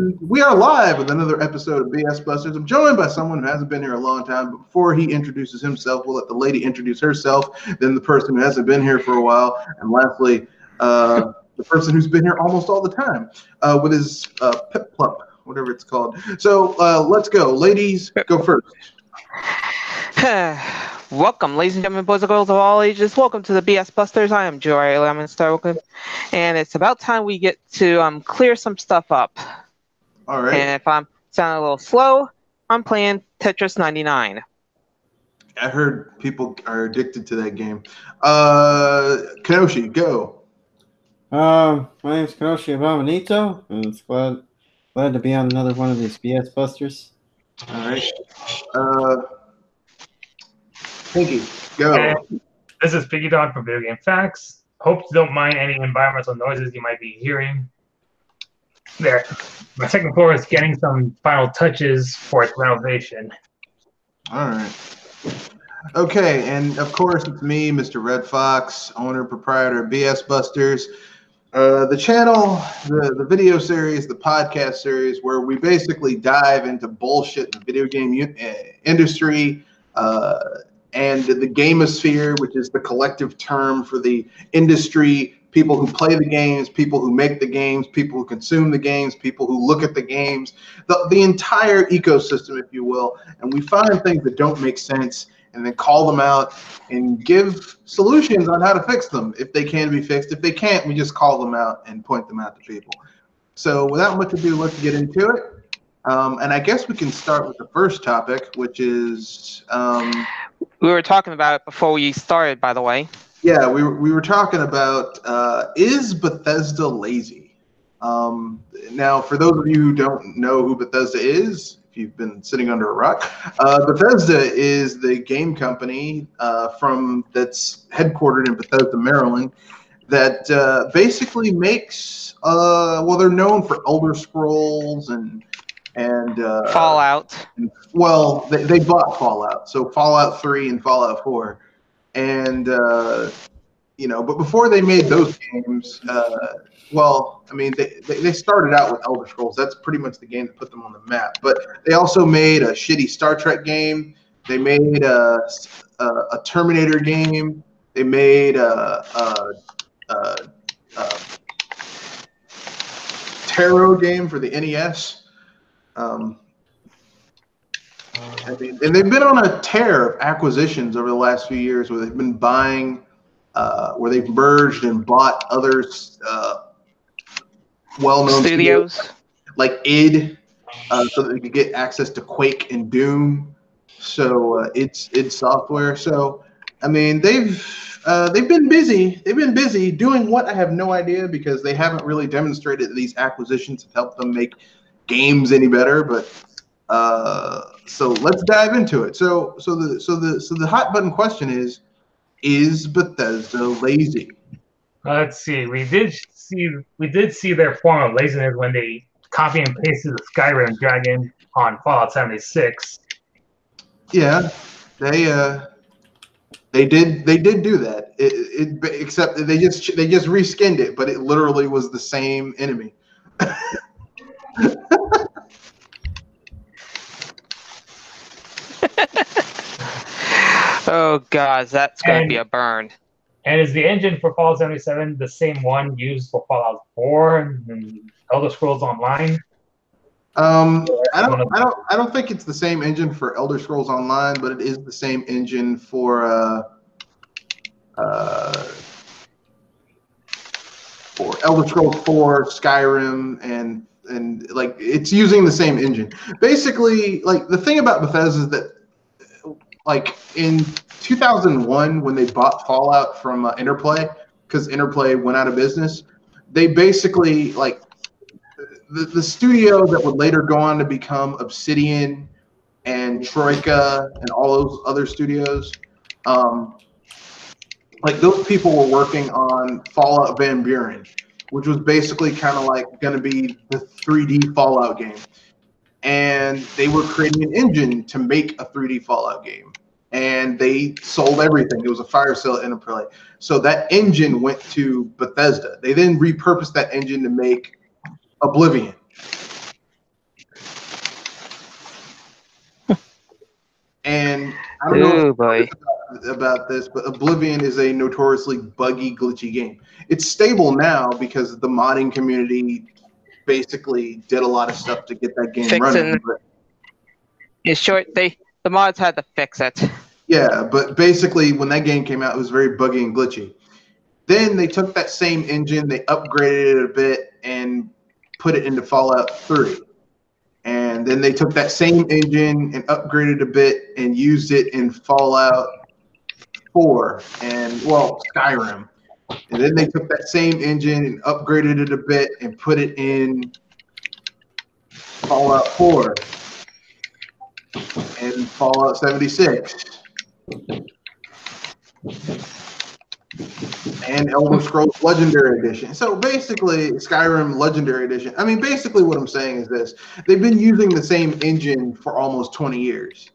And we are live with another episode of BS Busters. I'm joined by someone who hasn't been here a long time, but before he introduces himself, we'll let the lady introduce herself, then the person who hasn't been here for a while, and lastly, the person who's been here almost all the time with his pip plump, whatever it's called. So let's go. Ladies, go first. Welcome, ladies and gentlemen, boys and girls of all ages. Welcome to the BS Busters. I am Joy Lemon-Starwood, and it's about time we get to clear some stuff up. All right. And if I'm sounding a little slow, I'm playing Tetris 99. I heard people are addicted to that game. Kenoshi, go. My name's Kenoshi Abominito, and it's glad to be on another one of these BS Busters. All right. Pinky, go. And this is Piggy Dog from Video Game Facts. Hope you don't mind any environmental noises you might be hearing. There. My second floor is getting some final touches for its renovation. All right. Okay, and of course it's me, Mr. Red Fox, owner, proprietor of BS Busters. The channel, the video series, the podcast series, where we basically dive into bullshit in the video game industry, and the gamosphere, which is the collective term for the industry, people who play the games, people who make the games, people who consume the games, people who look at the games, the entire ecosystem, if you will. And we find things that don't make sense and then call them out and give solutions on how to fix them if they can be fixed. If they can't, we just call them out and point them out to people. So without much ado, let's get into it. And I guess we can start with the first topic, which is... we were talking about it before we started, by the way. Yeah, we were talking about, is Bethesda lazy? Now, for those of you who don't know who Bethesda is, if you've been sitting under a rock, Bethesda is the game company that's headquartered in Bethesda, Maryland, that basically makes, they're known for Elder Scrolls and Fallout. Well, they bought Fallout, so Fallout 3 and Fallout 4, and but before they made those games, they started out with Elder Scrolls. That's pretty much the game that put them on the map. But they also made a shitty Star Trek game. They made a Terminator game. They made a tarot game for the NES. And they've been on a tear of acquisitions over the last few years, where they've been buying, where they've merged and bought others, well-known studios like id, so that they could get access to Quake and Doom. So it's software. So I mean, they've been busy. They've been busy doing what, I have no idea, because they haven't really demonstrated that these acquisitions have helped them make games any better. But so let's dive into it. So the hot button question is Bethesda lazy? Let's see. We did see their form of laziness when they copy and pasted the Skyrim dragon on Fallout 76. Yeah, they did do that. Except that they just reskinned it, but it literally was the same enemy. Oh, God, that's going to be a burn. And is the engine for Fallout 77 the same one used for Fallout 4 and Elder Scrolls Online? I don't think it's the same engine for Elder Scrolls Online, but it is the same engine for Elder Scrolls 4, Skyrim, and like it's using the same engine. Basically, like the thing about Bethesda is that, like in 2001 when they bought Fallout from Interplay, because Interplay went out of business, they basically, like, the studio that would later go on to become Obsidian and Troika and all those other studios, like those people were working on Fallout Van Buren, which was basically kind of like going to be the 3D Fallout game. And they were creating an engine to make a 3D Fallout game. And they sold everything. It was a fire sale at Interplay. So that engine went to Bethesda. They then repurposed that engine to make Oblivion. Oh boy. About this, but Oblivion is a notoriously buggy, glitchy game. It's stable now because the modding community basically did a lot of stuff to get that game running. But in short, the mods had to fix it. yeah, but basically when that game came out, it was very buggy and glitchy. Then they took that same engine, they upgraded it a bit, and put it into Fallout 3. And then they took that same engine and upgraded a bit and used it in Fallout 4 and, well, Skyrim. And then they took that same engine and upgraded it a bit and put it in Fallout 4 and Fallout 76 and Elder Scrolls Legendary Edition. So basically, Skyrim Legendary Edition. I mean, basically what I'm saying is this. They've been using the same engine for almost 20 years,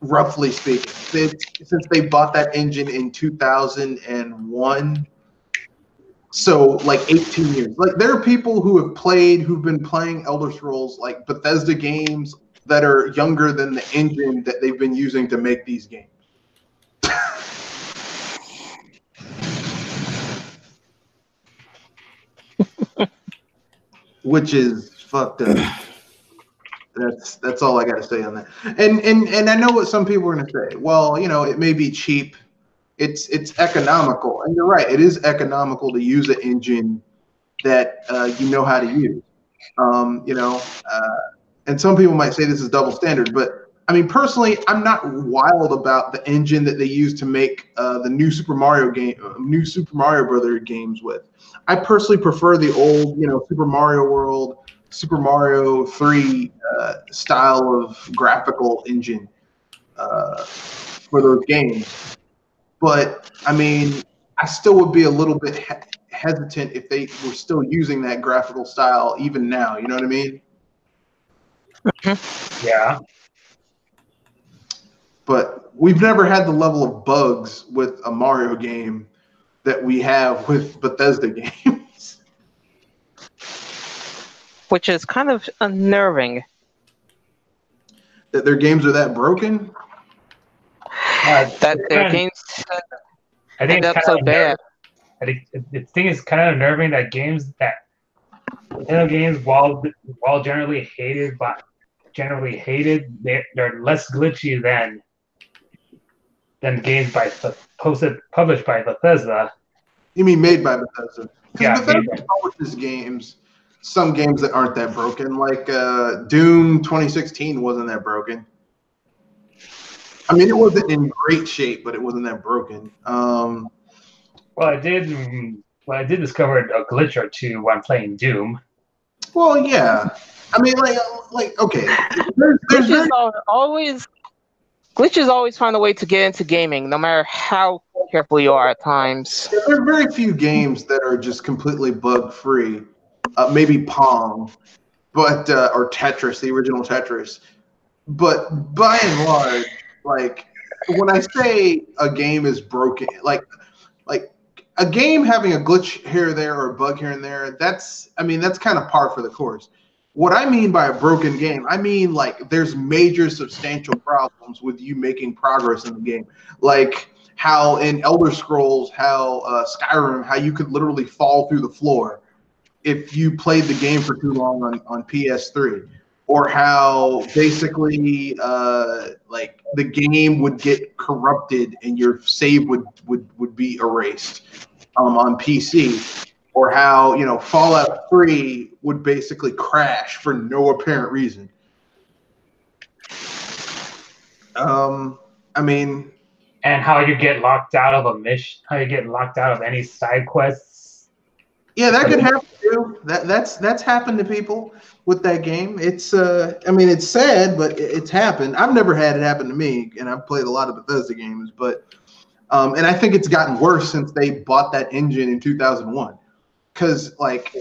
roughly speaking. Since they bought that engine in 2001. So, like 18 years. Like, there are people who've been playing Elder Scrolls, like Bethesda games, that are younger than the engine that they've been using to make these games. Which is fucked up. That's all I got to say on that. And I know what some people are going to say. Well, you know, it may be cheap. It's economical, and you're right. It is economical to use an engine that you know how to use. You know, and some people might say this is double standard, but I mean, personally, I'm not wild about the engine that they use to make the new Super Mario Brother games with. I personally prefer the old, you know, Super Mario World, Super Mario 3 style of graphical engine for those games. But I mean, I still would be a little bit hesitant if they were still using that graphical style even now. You know what I mean? Yeah. But we've never had the level of bugs with a Mario game that we have with Bethesda games. Which is kind of unnerving. That their games are that broken? That their games end up so bad. I think the thing is kind of unnerving that Nintendo games, while generally hated, they're less glitchy than games published by Bethesda. You mean made by Bethesda? Yeah, Bethesda publishes games, some games that aren't that broken, like Doom 2016 wasn't that broken. I mean, it wasn't in great shape, but it wasn't that broken. Well, I did discover a glitch or two when playing Doom. Well, yeah. I mean, like okay. Glitches always find a way to get into gaming, no matter how careful you are at times. There are very few games that are just completely bug-free. Maybe Pong, but or Tetris, the original Tetris. But by and large, like when I say a game is broken, like a game having a glitch here or there or a bug here and there, that's kind of par for the course. What I mean by a broken game, I mean like there's major substantial problems with you making progress in the game. Like how in Elder Scrolls, how Skyrim, how you could literally fall through the floor if you played the game for too long on PS3. Or how basically like the game would get corrupted and your save would be erased on PC. Or how, you know, Fallout 3 would basically crash for no apparent reason. I mean, and how you get locked out of a mission, how you get locked out of any side quests. Yeah, that could happen too. That's happened to people with that game. It's I mean, it's sad, but it's happened. I've never had it happen to me, and I've played a lot of Bethesda games, but and I think it's gotten worse since they bought that engine in 2001. Because like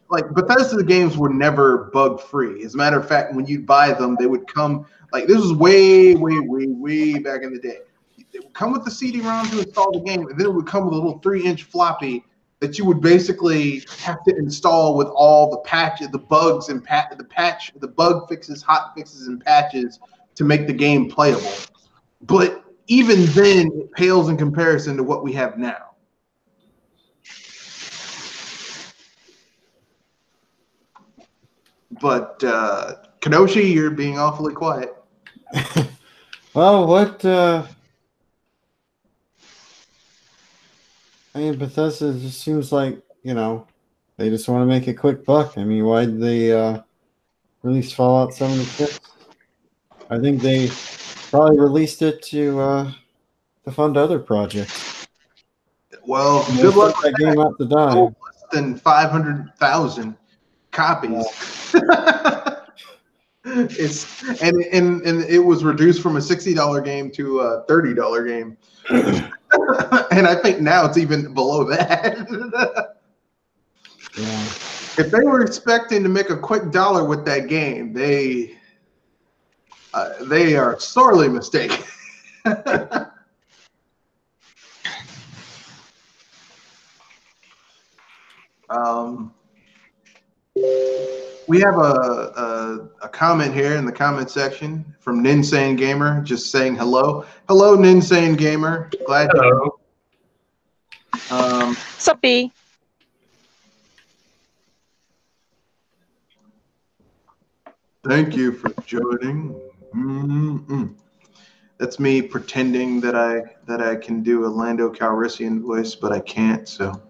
Bethesda games were never bug free. As a matter of fact, when you'd buy them, they would come like this was way back in the day. They would come with the CD-ROM to install the game, and then it would come with a little 3-inch floppy that you would basically have to install with all the patches, the bugs and the bug fixes, hot fixes, and patches to make the game playable. But even then, it pales in comparison to what we have now. But Kenoshi, you're being awfully quiet. Well, what? I mean, Bethesda just seems like, you know, they just want to make a quick buck. I mean, why did they release Fallout 76? I think they probably released it to fund other projects. Well, And good they luck sent with that game out to die. Less than 500,000 copies. It's and it was reduced from a $60 game to a $30 game. And I think now it's even below that. Yeah. If they were expecting to make a quick dollar with that game, they are sorely mistaken. We have a comment here in the comment section from Ninsane Gamer, just saying hello. Hello, Ninsane Gamer. Glad Hello. Suppy. Thank you for joining. That's me pretending that I can do a Lando Calrissian voice, but I can't. So.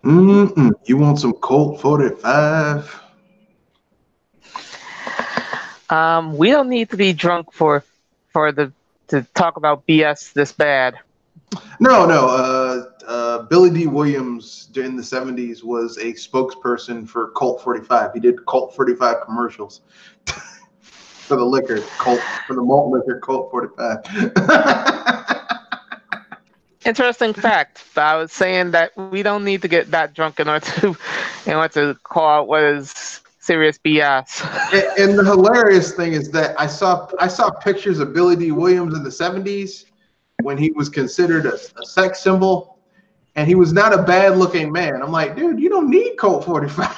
You want some Colt 45? We don't need to be drunk to talk about BS this bad. No. Billy D. Williams in the 70s was a spokesperson for Colt 45. He did Colt 45 commercials for the liquor, for the malt liquor, Colt 45. Interesting fact. I was saying that we don't need to get that drunk in order to call out what is serious BS. And the hilarious thing is that I saw pictures of Billy D. Williams in the 70s when he was considered a sex symbol, and he was not a bad-looking man. I'm like, dude, you don't need Colt 45.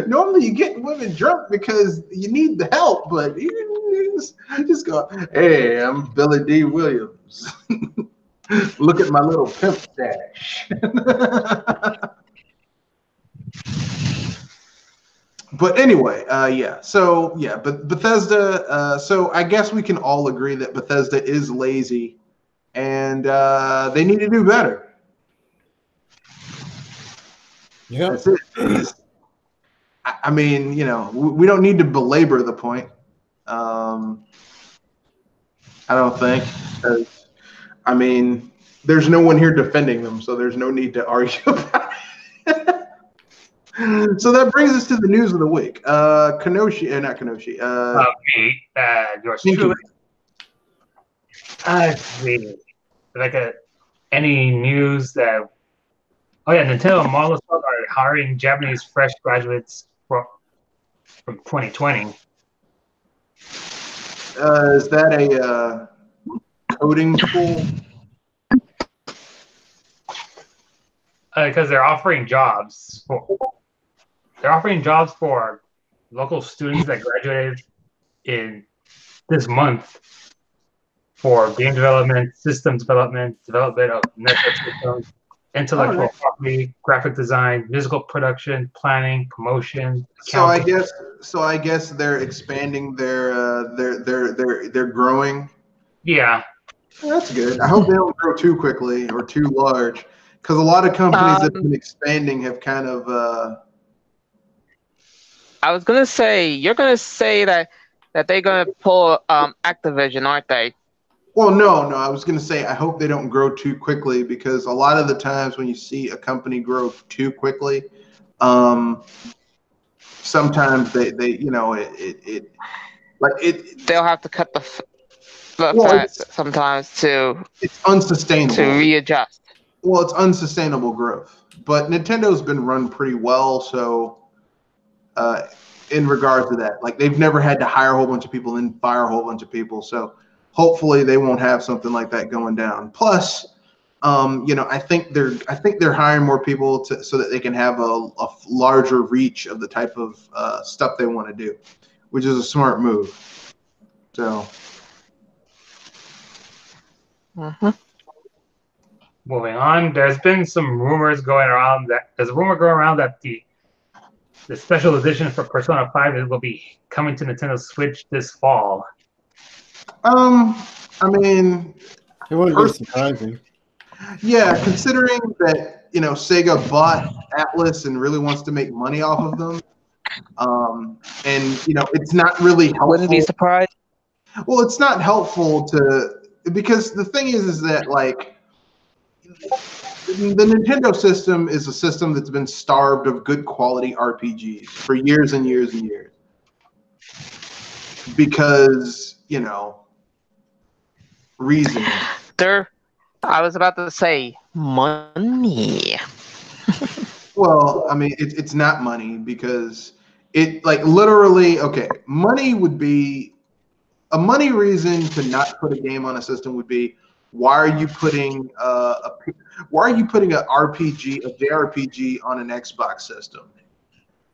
Normally, you get women drunk because you need the help, but you just go, hey, I'm Billy D. Williams. Look at my little pimp stash. But anyway, but Bethesda, so I guess we can all agree that Bethesda is lazy and they need to do better. Yeah. That's it. I mean, you know, we don't need to belabor the point. I don't think. I mean, there's no one here defending them, so there's no need to argue about it. So that brings us to the news of the week. Not Kenoshi. Me, yours truly. Any news that? Oh yeah, Nintendo and Marvel are hiring Japanese fresh graduates from 2020. Is that a coding school? Because they're offering jobs for local students that graduated in this month for game development, system development of network systems, intellectual property, graphic design, musical production, planning, promotion. So I guess they're expanding they're growing. Yeah. That's good. I hope they don't grow too quickly or too large, because a lot of companies that have been expanding have kind of. I was gonna say you're gonna say that they're gonna pull Activision, aren't they? Well, no. I was gonna say I hope they don't grow too quickly, because a lot of the times when you see a company grow too quickly, sometimes they they'll have to cut the fat sometimes it's unsustainable to readjust. Well, it's unsustainable growth, but Nintendo's been run pretty well, so in regard to that, like, they've never had to hire a whole bunch of people and fire a whole bunch of people, so hopefully they won't have something like that going down. Plus, I think they're hiring more people so that they can have a larger reach of the type of stuff they want to do. which is a smart move. So. Moving on, there's been some rumors going around that the special edition for Persona 5 will be coming to Nintendo Switch this fall. I mean, it wouldn't be surprising. Yeah, considering that Sega bought Atlas and really wants to make money off of them, and it's not really helpful. Wouldn't be surprised. Well, it's not helpful because the thing is that like the Nintendo system is a system that's been starved of good quality RPGs for years and years and years. Because, reason. I was about to say money. Well, I mean, it's not money because it literally, okay, money would be a money reason to not put a game on a system would be why are you putting a JRPG on an Xbox system?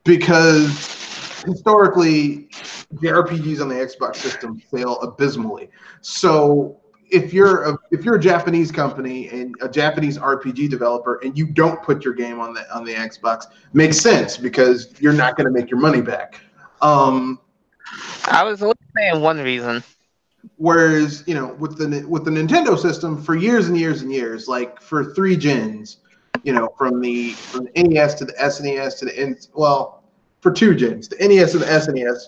Because historically, JRPGs on the Xbox system fail abysmally. So if you're a Japanese company and a Japanese RPG developer and you don't put your game on the Xbox, makes sense because you're not going to make your money back. I was only saying one reason. Whereas, with the Nintendo system for years and years and years, like for 3 gens, from the NES to the SNES to for 2 gens, the NES to the SNES,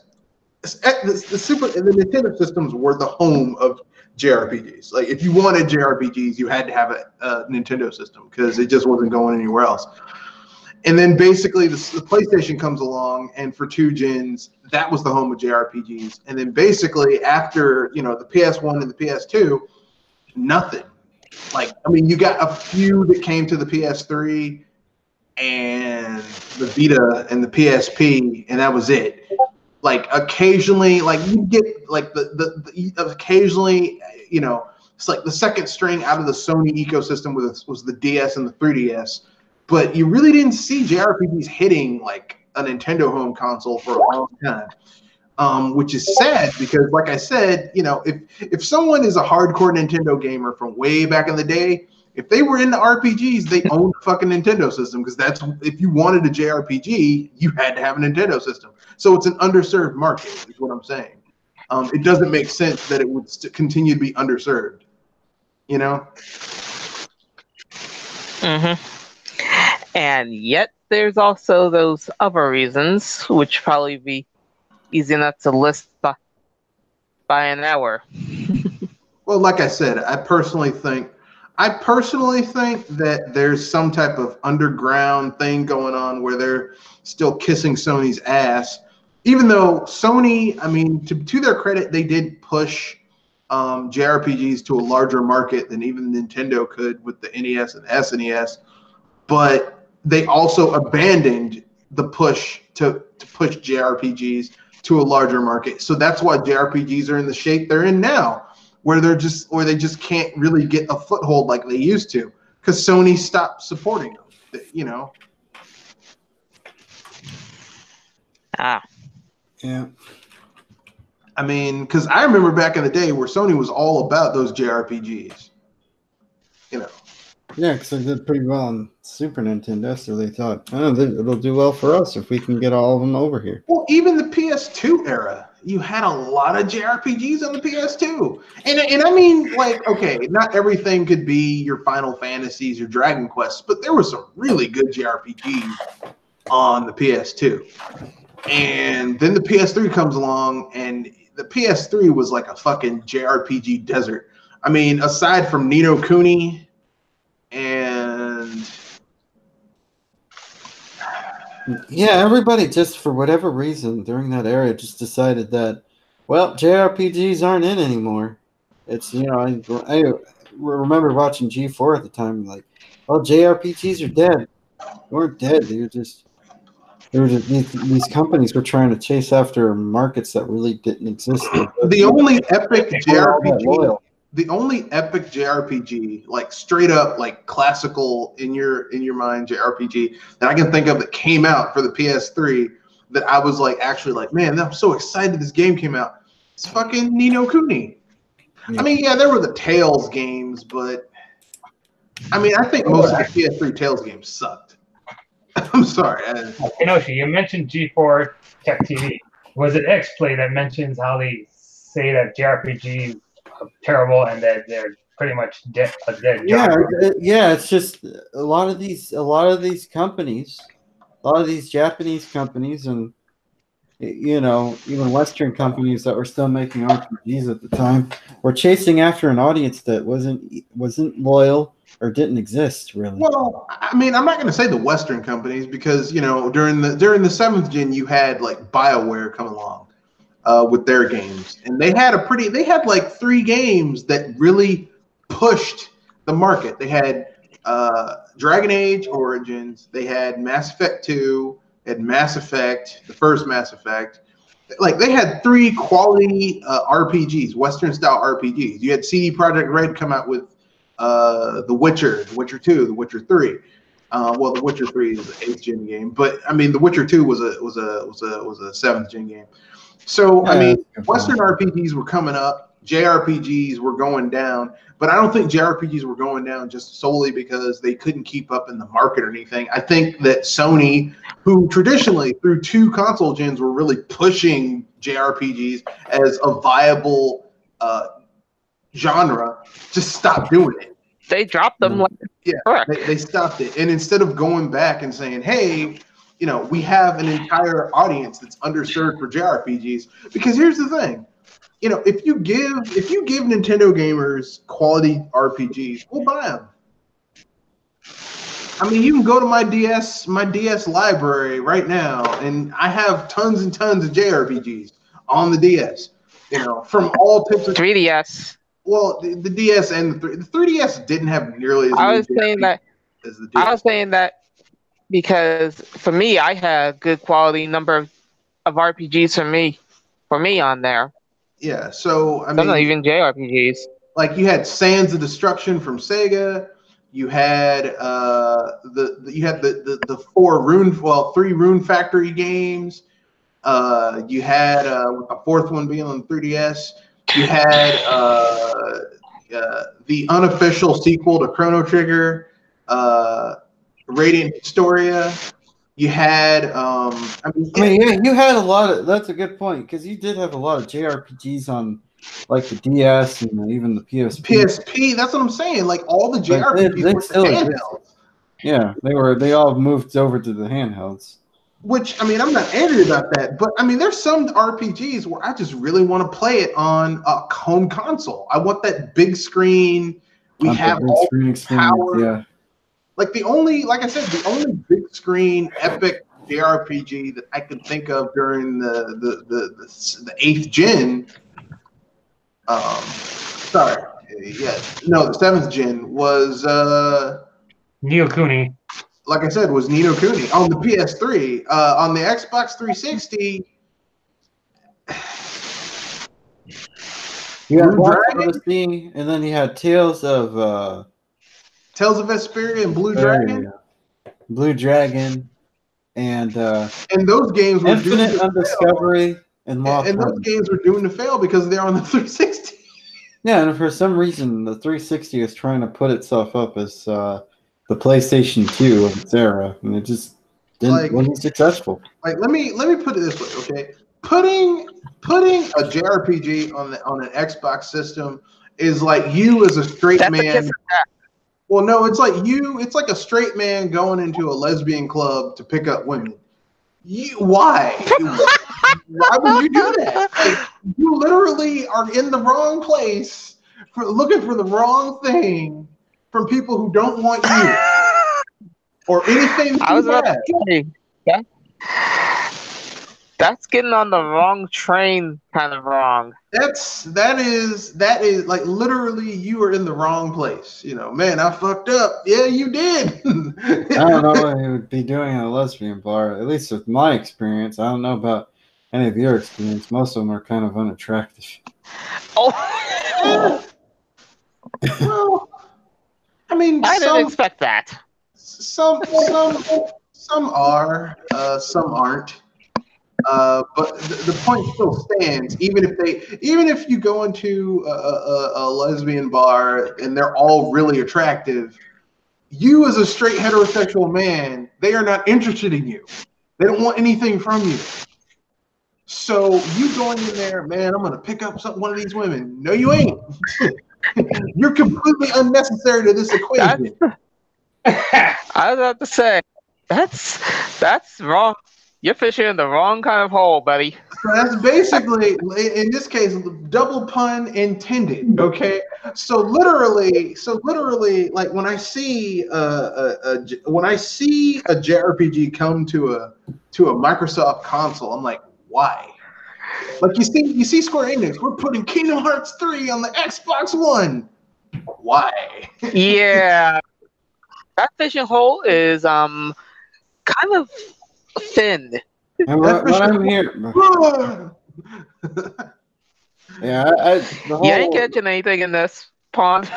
the Nintendo systems were the home of JRPGs. Like if you wanted JRPGs, you had to have a Nintendo system because it just wasn't going anywhere else. And then basically the PlayStation comes along, and for 2 gens, that was the home of JRPGs. And then basically after, the PS1 and the PS2, nothing. Like, I mean, you got a few that came to the PS3 and the Vita and the PSP, and that was it. Like occasionally, like you get like the occasionally, it's like the second string out of the Sony ecosystem was the DS and the 3DS. But you really didn't see JRPGs hitting like a Nintendo home console for a long time, which is sad because, like I said, if someone is a hardcore Nintendo gamer from way back in the day, if they were into RPGs, they owned the fucking Nintendo system because that's if you wanted a JRPG, you had to have a Nintendo system. So it's an underserved market, is what I'm saying. It doesn't make sense that it would continue to be underserved. Mm-hmm. And yet there's also those other reasons, which probably be easy enough to list by an hour. Well, like I said, I personally think that there's some type of underground thing going on where they're still kissing Sony's ass. Even though Sony, I mean, to their credit, they did push JRPGs to a larger market than even Nintendo could with the NES and SNES. But they also abandoned the push to push JRPGs to a larger market. So that's why JRPGs are in the shape they're in now, where they just can't really get a foothold like they used to because Sony stopped supporting them. Yeah. I mean, because I remember back in the day where Sony was all about those JRPGs. Yeah, because they did pretty well on Super Nintendo, so they thought, it'll do well for us if we can get all of them over here. Well, even the PS2 era, you had a lot of JRPGs on the PS2. And I mean, like, okay, not everything could be your Final Fantasies or Dragon Quests, but there were some really good JRPGs on the PS2. And then the PS3 comes along, and the PS3 was like a fucking JRPG desert. I mean, aside from Ni no Kuni and yeah, everybody just for whatever reason during that era just decided that, well, JRPGs aren't in anymore. It's I remember watching G4 at the time, like, well, JRPGs are dead. They weren't dead. These companies were trying to chase after markets that really didn't exist. The only epic JRPG, like straight up, like classical in your mind JRPG that I can think of that came out for the PS3 that I was like actually like, man, I'm so excited this game came out. It's fucking Ni no Kuni. Yeah. I mean, yeah, there were the Tales games, but I mean, I think most of the PS3 Tales games sucked. I'm sorry. Kenoshi, you mentioned G4 Tech TV. Was it X-Play that mentions how they say that JRPGs are terrible and that they're pretty much a dead genre? Yeah. It's just a lot of these companies, a lot of these Japanese companies, and even Western companies that were still making RPGs at the time were chasing after an audience that wasn't loyal or didn't exist really. Well, I mean, I'm not going to say the Western companies because during the 7th gen you had like BioWare come along with their games, and they had like 3 games that really pushed the market. They had Dragon Age Origins, they had Mass Effect 2, had Mass Effect, the first Mass Effect. Like they had 3 quality RPGs, Western style RPGs. You had CD Projekt Red come out with The Witcher 2, The Witcher 3. Well, The Witcher 3 is an 8th gen game, but I mean, The Witcher 2 was a 7th gen game. So I mean, Western RPGs were coming up, JRPGs were going down, but I don't think JRPGs were going down just solely because they couldn't keep up in the market or anything. I think that Sony, who traditionally through 2 console gens were really pushing JRPGs as a viable genre, just stopped doing it. They dropped them. They stopped it, and instead of going back and saying, "Hey, we have an entire audience that's underserved for JRPGs," because here's the thing, if you give Nintendo gamers quality RPGs, we'll buy them. I mean, you can go to my DS library right now, and I have tons and tons of JRPGs on the DS. From all types of 3DS. Well, the DS and the 3DS didn't have nearly as many. I was saying that because for me, I had good quality number of RPGs for me on there. Yeah, so I mean, some not even JRPGs. Like you had Sands of Destruction from Sega. You had the 3 Rune Factory games. You had with the 4th one being on the 3DS. You had the unofficial sequel to Chrono Trigger, Radiant Historia. You had, you had a lot of. That's a good point because you did have a lot of JRPGs on, like the DS and even the PSP. PSP. That's what I'm saying. Like all the JRPGs were the handhelds. Yeah, they all moved over to the handhelds. Which, I mean, I'm not angry about that, but I mean, there's some RPGs where I just really want to play it on a home console. I want that big screen. We have all the power. Yeah. Like the only big screen epic JRPG that I could think of during the 8th gen. The 7th gen was Ni no Kuni. Like I said, was Ni no Kuni on the PS3. On the Xbox 360, you had Blue Dragon, and then you had Tales of Vesperia and Blue Dragon. Yeah. Blue Dragon, and those games were Infinite Undiscovery and Lost. And those games were doomed to fail because they're on the 360. Yeah, and for some reason, the 360 is trying to put itself up as the PlayStation 2 of its era, and it just wasn't successful. Like, let me put it this way, okay? Putting a JRPG on an Xbox system is like you as a straight man. Well, no, it's like a straight man going into a lesbian club to pick up women. Why? Why would you do that? Like, you literally are in the wrong place looking for the wrong thing from people who don't want you or anything. I was about to say, that's getting on the wrong train, kind of wrong. That is like literally you are in the wrong place. Man, I fucked up. Yeah, you did. I don't know what he would be doing in a lesbian bar. At least with my experience, I don't know about any of your experience. Most of them are kind of unattractive. Oh. Well, I mean, I didn't expect that. Some are, some aren't. But the point still stands. Even if you go into a lesbian bar and they're all really attractive, you as a straight heterosexual man, they are not interested in you. They don't want anything from you. So you going in there, man, I'm gonna pick up one of these women. No, you ain't. You're completely unnecessary to this equation. I was about to say, that's wrong. You're fishing in the wrong kind of hole, buddy. So that's basically, in this case, double pun intended. Okay, so literally, like when I see a JRPG come to a Microsoft console, I'm like, why? Like you see Square Enix, we're putting Kingdom Hearts 3 on the Xbox One. Why? Yeah, that fishing hole is kind of thin. And what I'm hearing, yeah, You ain't catching anything in this pond.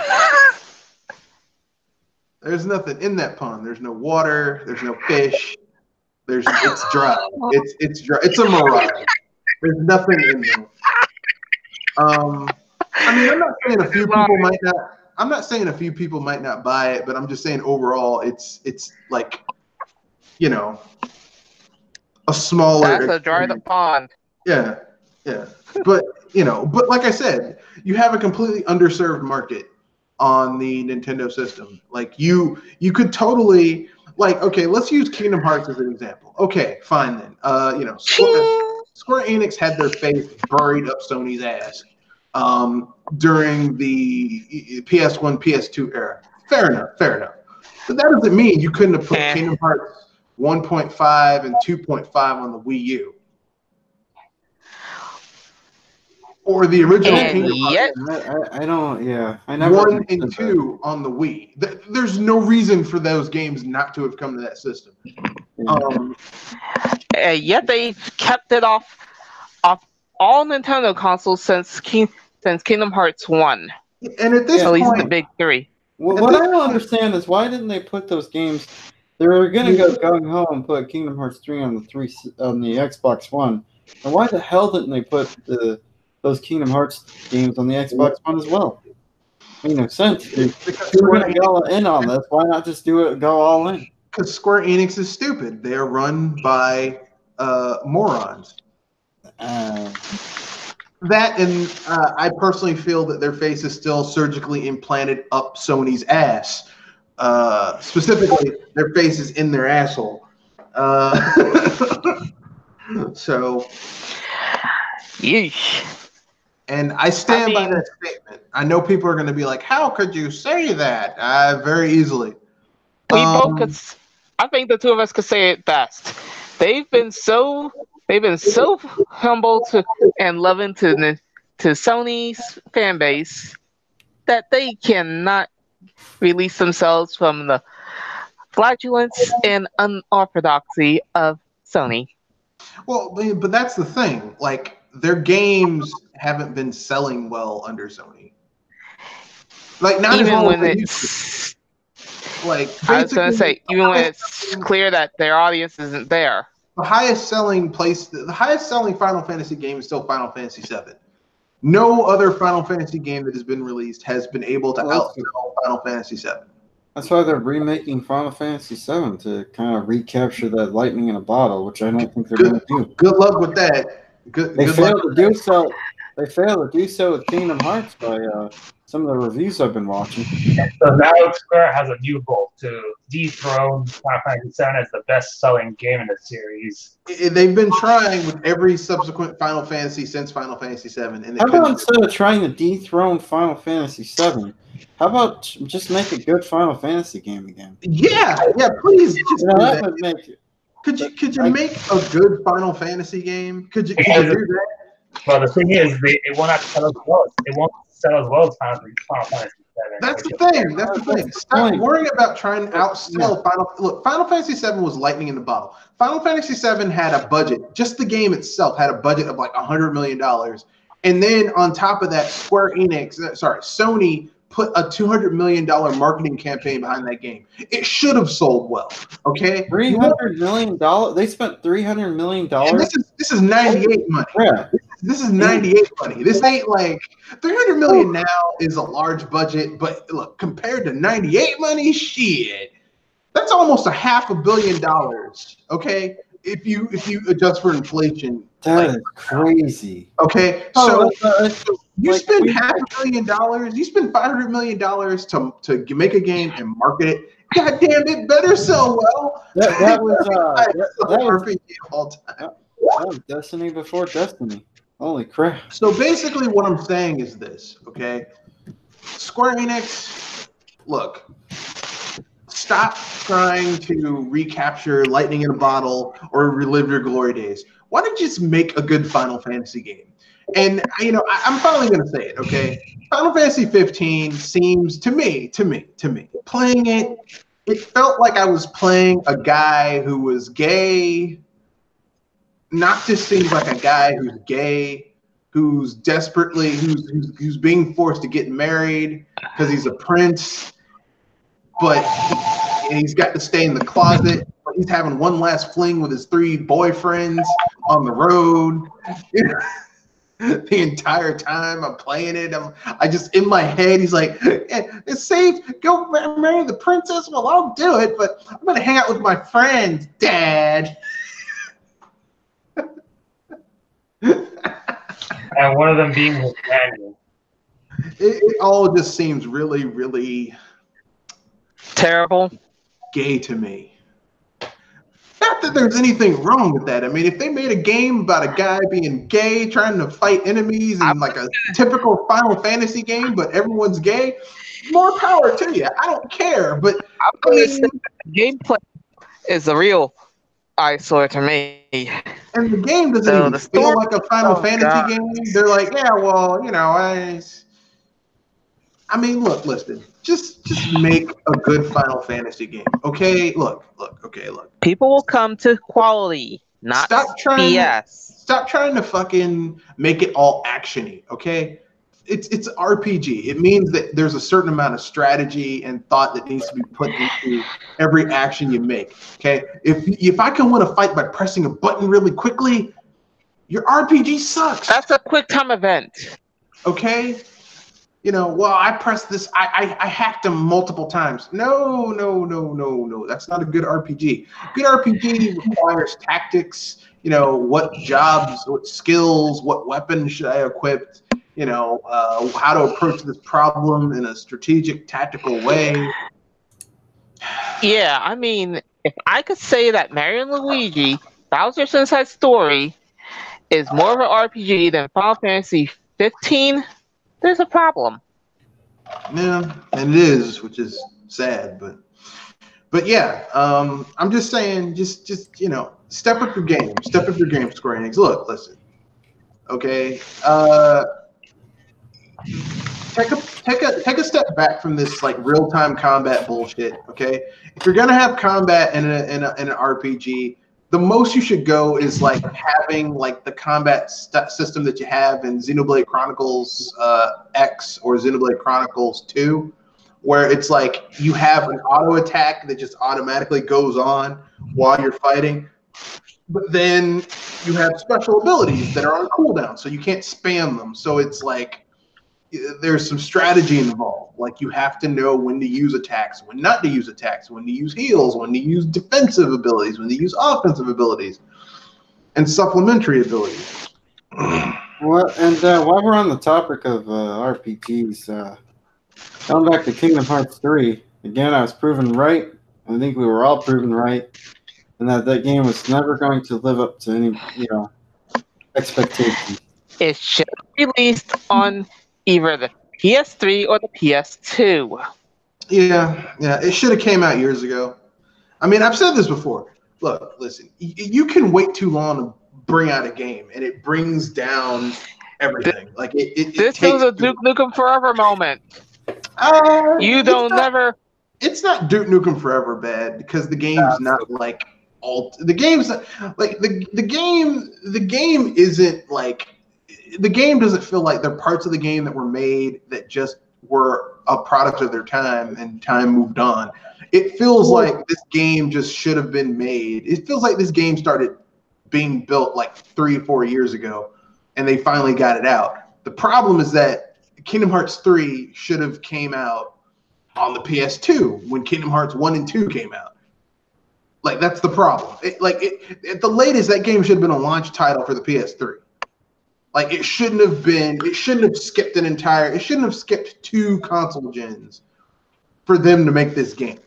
There's nothing in that pond. There's no water. There's no fish. It's dry. It's dry. It's a mirage. There's nothing in there. I mean, I'm not saying a few people might not. I'm not saying a few people might not buy it, but I'm just saying overall, it's like, you know, a smaller. That's a dried up pond. Yeah. But like I said, you have a completely underserved market on the Nintendo system. Like you could totally, like, okay, let's use Kingdom Hearts as an example. Okay, fine then. Square Enix had their face buried up Sony's ass during the PS1, PS2 era. Fair enough. But that doesn't mean you couldn't have put Kingdom Hearts 1.5 and 2.5 on the Wii U. Or the original Kingdom Hearts. I don't. Yeah, I never. 1 and 2 on the Wii. There's no reason for those games not to have come to that system. Yet they've kept it off all Nintendo consoles since Kingdom Hearts 1. And at this at least point, the big three. What I don't understand is why didn't they put those games? They were gonna go gung ho and put Kingdom Hearts 3 on the Xbox One. And why the hell didn't they put those Kingdom Hearts games on the Xbox One as well? Made no sense. If you were going to go in on this, why not just go all in? Because Square Enix is stupid. They are run by morons. That and I personally feel that their face is still surgically implanted up Sony's ass. Specifically, their face is in their asshole. So, yeesh. And I stand by that statement. I know people are going to be like, "How could you say that?" Very easily. I think the two of us could say it best. They've been so humble and loving to Sony's fan base that they cannot release themselves from the flatulence and unorthodoxy of Sony. Well, but that's the thing. Like, their games haven't been selling well under Sony. Like, not even when it's like. I was gonna say, even when it's clear that their audience isn't there. The highest selling Final Fantasy game is still Final Fantasy VII. No other Final Fantasy game that has been released has been able to outsell Final Fantasy VII. That's why they're remaking Final Fantasy VII to kind of recapture that lightning in a bottle, which I don't think they're going to do. Good luck with that. They failed to do so. They failed to do so with Kingdom Hearts by some of the reviews I've been watching. So now Square has a new goal to dethrone Final Fantasy VII as the best-selling game in the series. They've been trying with every subsequent Final Fantasy since Final Fantasy VII. And how about instead of trying to dethrone Final Fantasy VII, how about just make a good Final Fantasy game again? Yeah, please. Just that would make it. Could you make a good Final Fantasy game? Could you do that? Well, the thing is, it will not sell as well. It won't sell as well as Final Fantasy VII. That's the thing. Stop worrying about trying to outsell Final. Look, Final Fantasy VII was lightning in the bottle. Final Fantasy VII had a budget. Just the game itself had a budget of like $100 million, and then on top of that, Sony put a $200 million marketing campaign behind that game. It should have sold well. Okay, $300 million. They spent $300 million. And this is 98 money. Yeah. This is 98 money. This ain't like 300 million now is a large budget, but look, compared to 98 money, shit, that's almost $500 million. Okay, if you adjust for inflation, that is crazy. Okay, so you spend $500 million, you spend $500 million to make a game and market it. God damn, it better sell well. That was Destiny before Destiny. Holy crap. So basically what I'm saying is this, okay? Square Enix, look, stop trying to recapture lightning in a bottle or relive your glory days. Why don't you just make a good Final Fantasy game? And, you know, I'm finally going to say it, okay? Final Fantasy 15 seems, to me, playing it, it felt like I was playing a guy who was gay. Noctis seems like a guy who's gay, who's desperately, who's being forced to get married because he's a prince, but he's got to stay in the closet. But he's having one last fling with his 3 boyfriends on the road. The entire time I'm playing it, I just in my head, he's like, "It's safe. Go marry the princess." Well, I'll do it, but I'm gonna hang out with my friends, Dad. And one of them being his Daniel. It all just seems really, really terrible, gay to me. Not that there's anything wrong with that. I mean, if they made a game about a guy being gay, trying to fight enemies, and like a typical Final Fantasy game, but everyone's gay, more power to you. I don't care. But I mean, gameplay is a real eyesore to me. And the game doesn't even feel like a Final Fantasy game. They're like, yeah, well, you know, I mean, look, listen, just make a good Final Fantasy game, okay? Look. People will come to quality, not BS. Stop trying to fucking make it all actiony, okay? It's RPG. It means that there's a certain amount of strategy and thought that needs to be put into every action you make, okay? If I can win a fight by pressing a button really quickly, your RPG sucks. That's a quick time event. Okay? You know, well, I pressed this, I hacked them multiple times. No. That's not a good RPG. Good RPG requires tactics, you know, what jobs, what skills, what weapons should I equip, you know, how to approach this problem in a strategic, tactical way. Yeah, I mean, if I could say that Mario and Luigi, Bowser's Inside Story, is more of an RPG than Final Fantasy 15, there's a problem. Yeah, and it is, which is sad, but yeah, I'm just saying, just you know, step up your game, Square Enix. Look, listen, okay, take a step back from this like real-time combat bullshit. Okay, if you're gonna have combat in an RPG, the most you should go is like having like the combat system that you have in Xenoblade Chronicles X or Xenoblade Chronicles 2, where it's like you have an auto attack that just automatically goes on while you're fighting, but then you have special abilities that are on cooldown, so you can't spam them. So it's like there's some strategy involved. Like you have to know when to use attacks, when not to use attacks, when to use heals, when to use defensive abilities, when to use offensive abilities, and supplementary abilities. Well, and while we're on the topic of RPGs, going back to Kingdom Hearts 3, again, I was proven right. I think we were all proven right, and that game was never going to live up to any, you know, expectations. It should be released on either the PS3 or the PS2. Yeah, it should have came out years ago. I mean, I've said this before. Look, listen, you can wait too long to bring out a game, and it brings down everything. Like this was a Duke Nukem Forever moment. It's not Duke Nukem Forever bad because the game's not like the game's not, like the game isn't like. The game doesn't feel like there are parts of the game that were made that just were a product of their time, and time moved on. It feels like this game just should have been made. It feels like this game started being built like 3 or 4 years ago, and they finally got it out. The problem is that Kingdom Hearts 3 should have came out on the PS2 when Kingdom Hearts 1 and 2 came out. Like, that's the problem. At the latest, that game should have been a launch title for the PS3. Like, it shouldn't have skipped it shouldn't have skipped 2 console gens for them to make this game.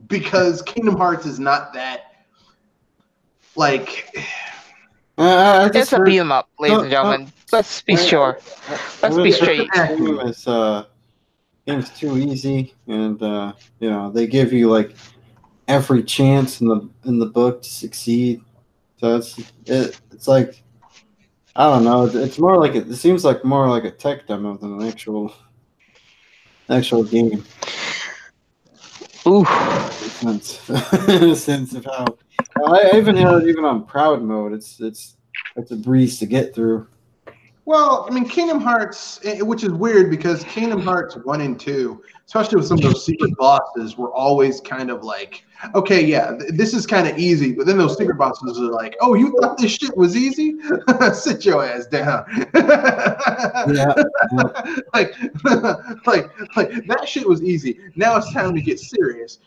Because Kingdom Hearts is not that, like... it's a beat 'em up, ladies and gentlemen. Let's be sure. Let's be straight. Game's too easy, and you know, they give you like every chance in the book to succeed. So it's like, I don't know. It's more like it seems like more like a tech demo than an actual game. Ooh. In a sense of how I even had it even on proud mode. It's a breeze to get through. Well, I mean, Kingdom Hearts, which is weird because Kingdom Hearts 1 and 2, especially with some of those secret bosses, were always kind of like, okay, yeah, this is kind of easy. But then those secret bosses are like, oh, you thought this shit was easy? Sit your ass down. Yeah. like that shit was easy. Now it's time to get serious.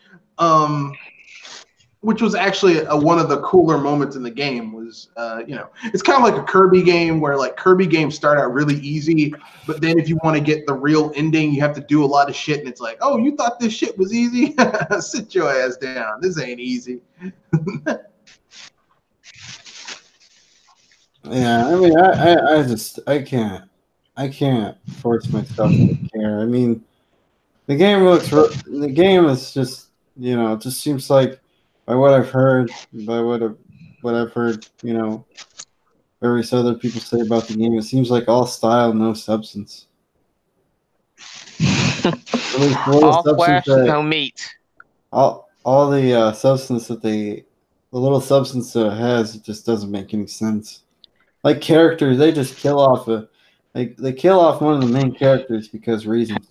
Which was actually one of the cooler moments in the game was, you know, it's kind of like a Kirby game where like Kirby games start out really easy, but then if you want to get the real ending, you have to do a lot of shit, and it's like, oh, you thought this shit was easy? Sit your ass down. This ain't easy. Yeah, I mean, I can't force myself to care. I mean, the game is just, you know, it just seems like, by what I've heard, you know, various other people say about the game, it seems like all style, no substance. All flesh, no meat. All the substance that the little substance that it has, it just doesn't make any sense. Like characters, they just kill off they kill off one of the main characters because reasons.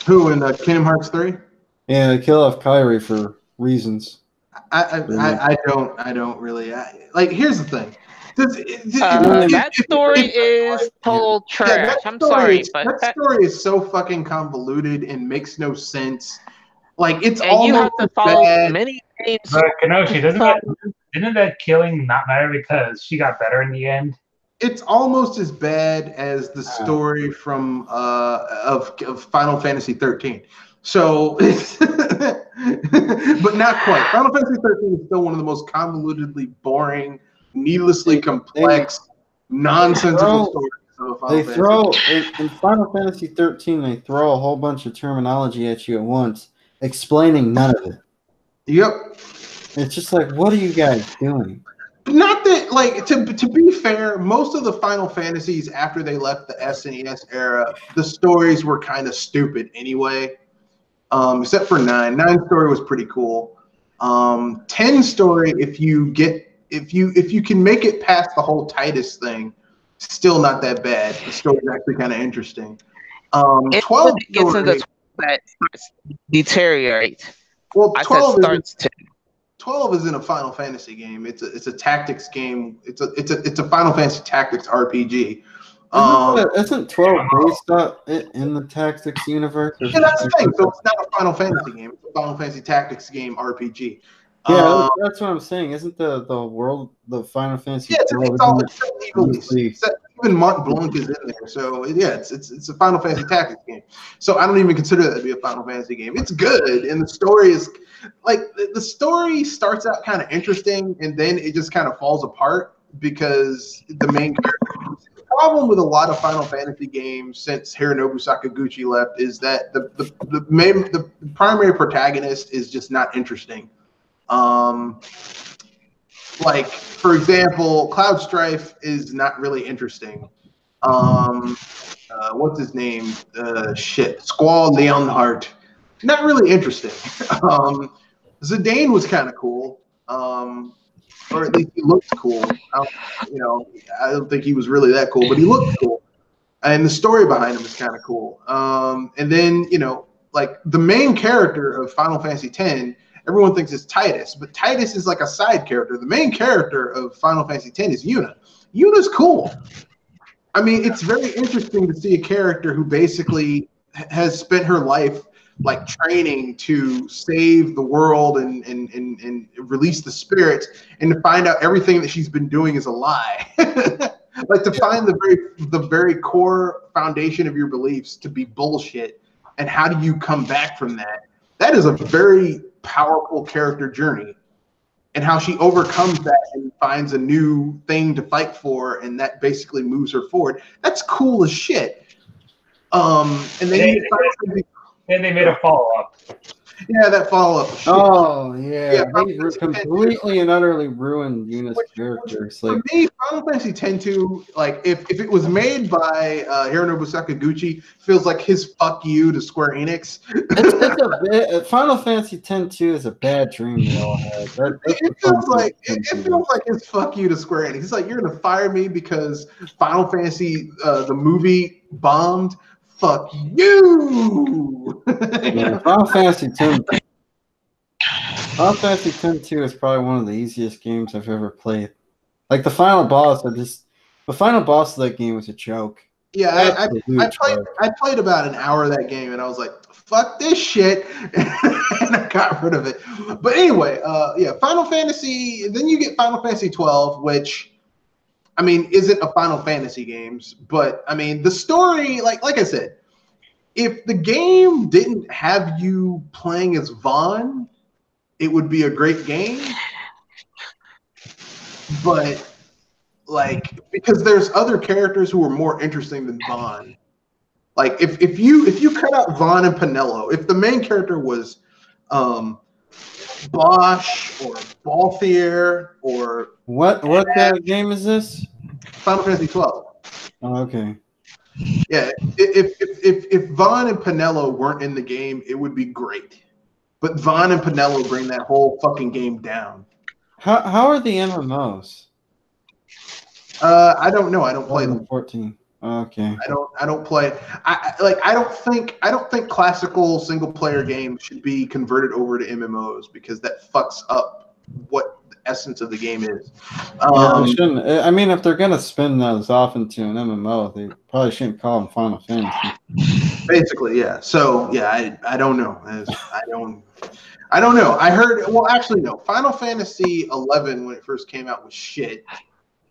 Who in Kingdom Hearts 3? Yeah, they kill off Kairi for reasons. I don't really like. Here's the thing. That story is total trash. I'm sorry, but that story is so fucking convoluted and makes no sense. Like, it's and almost you have to follow bad. many games. But Kenoshi, didn't that killing not matter because she got better in the end? It's almost as bad as the story from of Final Fantasy 13. So, but not quite. Final Fantasy 13 is still one of the most convolutedly boring, needlessly complex, nonsensical stories of Final Fantasy. In Final Fantasy 13, they throw a whole bunch of terminology at you at once, explaining none of it. Yep. It's just like, what are you guys doing? Not that, like, to be fair, most of the Final Fantasies after they left the SNES era, the stories were kind of stupid anyway. Except for 9. 9 story was pretty cool. 10 story, if you can make it past the whole Titus thing, still not that bad. The story's actually kind of interesting. 12 gets into that starts to deteriorate. Well, 12 is isn't a Final Fantasy game. It's a tactics game. It's a Final Fantasy Tactics RPG. Isn't 12 based in the Tactics universe? Yeah, that's the thing. So it's not a Final Fantasy game. It's a Final Fantasy Tactics game RPG. Yeah, that's what I'm saying. Isn't the world, the Final Fantasy? Yeah, it's all even Mont Blanc is in there. So yeah, it's a Final Fantasy Tactics game. So I don't even consider that to be a Final Fantasy game. It's good, and the story is like the story starts out kind of interesting, and then it just kind of falls apart because the main character. The problem with a lot of Final Fantasy games since Hironobu Sakaguchi left is that the primary protagonist is just not interesting. Like, for example, Cloud Strife is not really interesting. What's his name? Squall Leonhardt. Not really interesting. Zidane was kind of cool. Or at least he looked cool. I don't think he was really that cool, but he looked cool. and the story behind them is kind of cool. And then like the main character of Final Fantasy X, everyone thinks it's Titus, but Titus is like a side character. The main character of Final Fantasy X is Yuna. Yuna's cool. I mean, it's very interesting to see a character who basically has spent her life like training to save the world and release the spirits, and to find out everything that she's been doing is a lie. Like to find the very core foundation of your beliefs to be bullshit, and how do you come back from that? That is a very powerful character journey, and how she overcomes that and finds a new thing to fight for, and that basically moves her forward. That's cool as shit. And then they made a follow-up. Yeah, that follow-up. Oh, yeah. They completely and utterly ruined Yuna's character. For me, Final Fantasy X-2, like, if it was made by Hironobu Sakaguchi, feels like his fuck you to Square Enix. Final Fantasy X-2 is a bad dream they all had. It feels like his fuck you to Square Enix. It's like, you're going to fire me because Final Fantasy, the movie, bombed. Fuck you! Yeah, Final Fantasy X-2 is probably one of the easiest games I've ever played. Like the final boss of that game was a joke. Yeah, I played about an hour of that game, and I was like, fuck this shit, and I got rid of it. But anyway, yeah, Final Fantasy. Then you get Final Fantasy 12, which, I mean, isn't a Final Fantasy games, but I mean, the story, like I said, if the game didn't have you playing as Vaughn, it would be a great game. But like, because there's other characters who are more interesting than Vaughn. Like if you cut out Vaughn and Pinello, if the main character was Bosch or Balthier or what game is this? Final Fantasy 12. Oh, okay. Yeah, if Vaughn and Pinello weren't in the game, it would be great. But Vaughn and Pinello bring that whole fucking game down. How are the MMOs? I don't know. I don't play them. 14. Okay. I don't play. I don't think classical single player games should be converted over to MMOs, because that fucks up what the essence of the game is. Shouldn't. I mean, if they're gonna spin those off into an MMO, they probably shouldn't call them Final Fantasy. Basically, yeah. So yeah, I don't know. I don't know. I heard. Well, actually, no. Final Fantasy 11 when it first came out was shit.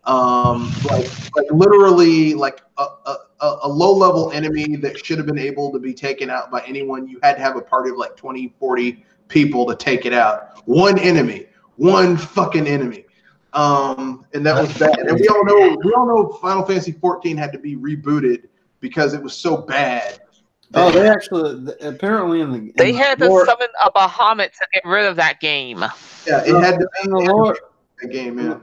Like literally like a low level enemy that should have been able to be taken out by anyone. You had to have a party of like 20, 40 people to take it out. One fucking enemy. And that was bad. And we all know Final Fantasy 14 had to be rebooted because it was so bad. Oh, they actually apparently they had to summon a Bahamut to get rid of that game. Yeah, it had to be in the lore. The game, yeah.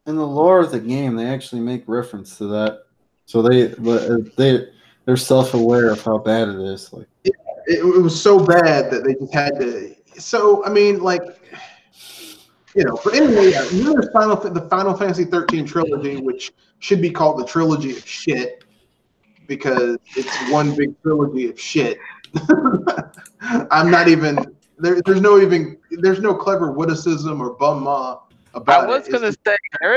In the lore of the game, they actually make reference to that, so they're self-aware of how bad it is. Like it was so bad that they just had to. So I mean, like, But anyway, there's the Final Fantasy 13 trilogy, which should be called the trilogy of shit, because it's one big trilogy of shit. I'm not even there's no clever witticism or bum ma about it. I was gonna say there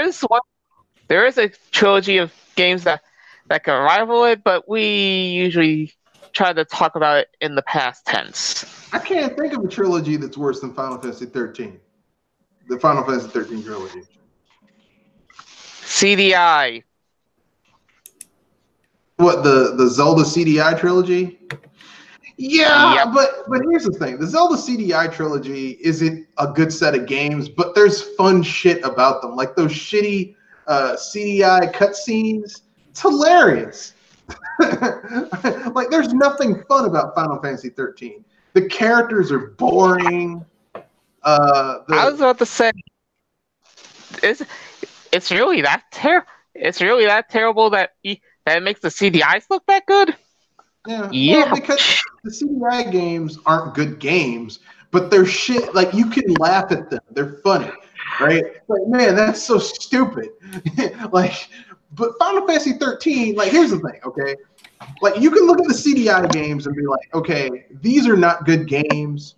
is a trilogy of games that can rival it, but we usually try to talk about it in the past tense. I can't think of a trilogy that's worse than Final Fantasy 13. The Final Fantasy 13 trilogy. CDI. What, the Zelda CDI trilogy? Yeah, yep. but here's the thing. The Zelda CDI trilogy isn't a good set of games, but there's fun shit about them. Like those shitty CDI cutscenes. It's hilarious. Like there's nothing fun about Final Fantasy 13. The characters are boring. I was about to say, it's really that terrible that it makes the CDIs look that good? Yeah. Well, because the CDI games aren't good games, but they're shit. Like you can laugh at them; they're funny, right? Like, man, that's so stupid. Like But Final Fantasy 13, like, here's the thing, okay? Like, you can look at the CDI games and be like, okay, these are not good games,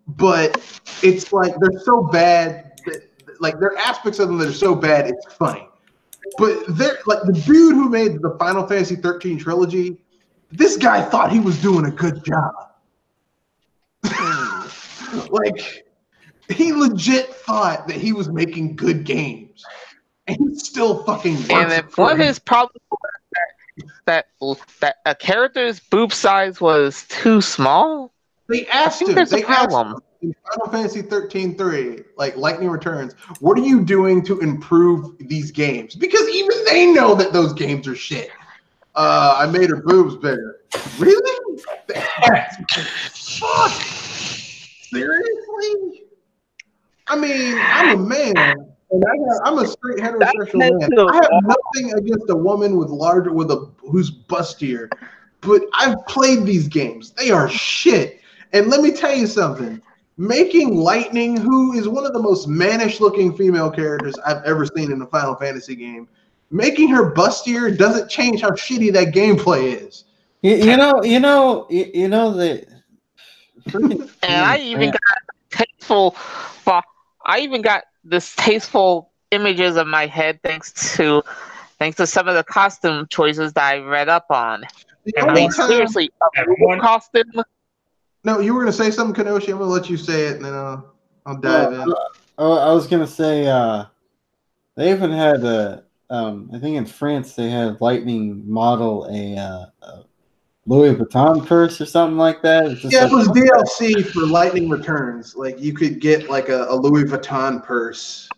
but it's like they're so bad that, like, there are aspects of them that are so bad it's funny. But they're like the dude who made the Final Fantasy 13 trilogy, this guy thought he was doing a good job. Like, he legit thought that he was making good games. And he still fucking works. And if one of his problems was that a character's boob size was too small, they asked him. There's they a problem. asked him in Final Fantasy 13-3, like Lightning Returns, what are you doing to improve these games? Because even they know that those games are shit. I made her boobs bigger. Really? Fuck. Seriously? I mean, I'm a man. And I'm a straight heterosexual man. I have nothing against a woman who's bustier, but I've played these games. They are shit. And let me tell you something. Making Lightning, who is one of the most mannish-looking female characters I've ever seen in a Final Fantasy game, making her bustier doesn't change how shitty that gameplay is. You know the. And I even got tasteful. I even got this tasteful images in my head thanks to some of the costume choices that I read up on. I mean, seriously, a costume. No, you were going to say something, Kenoshi. I'm going to let you say it, and then I'll dive in. I was going to say they even had I think in France they had Lightning model a Louis Vuitton purse or something like that. It was DLC for Lightning Returns. Like, you could get like a Louis Vuitton purse,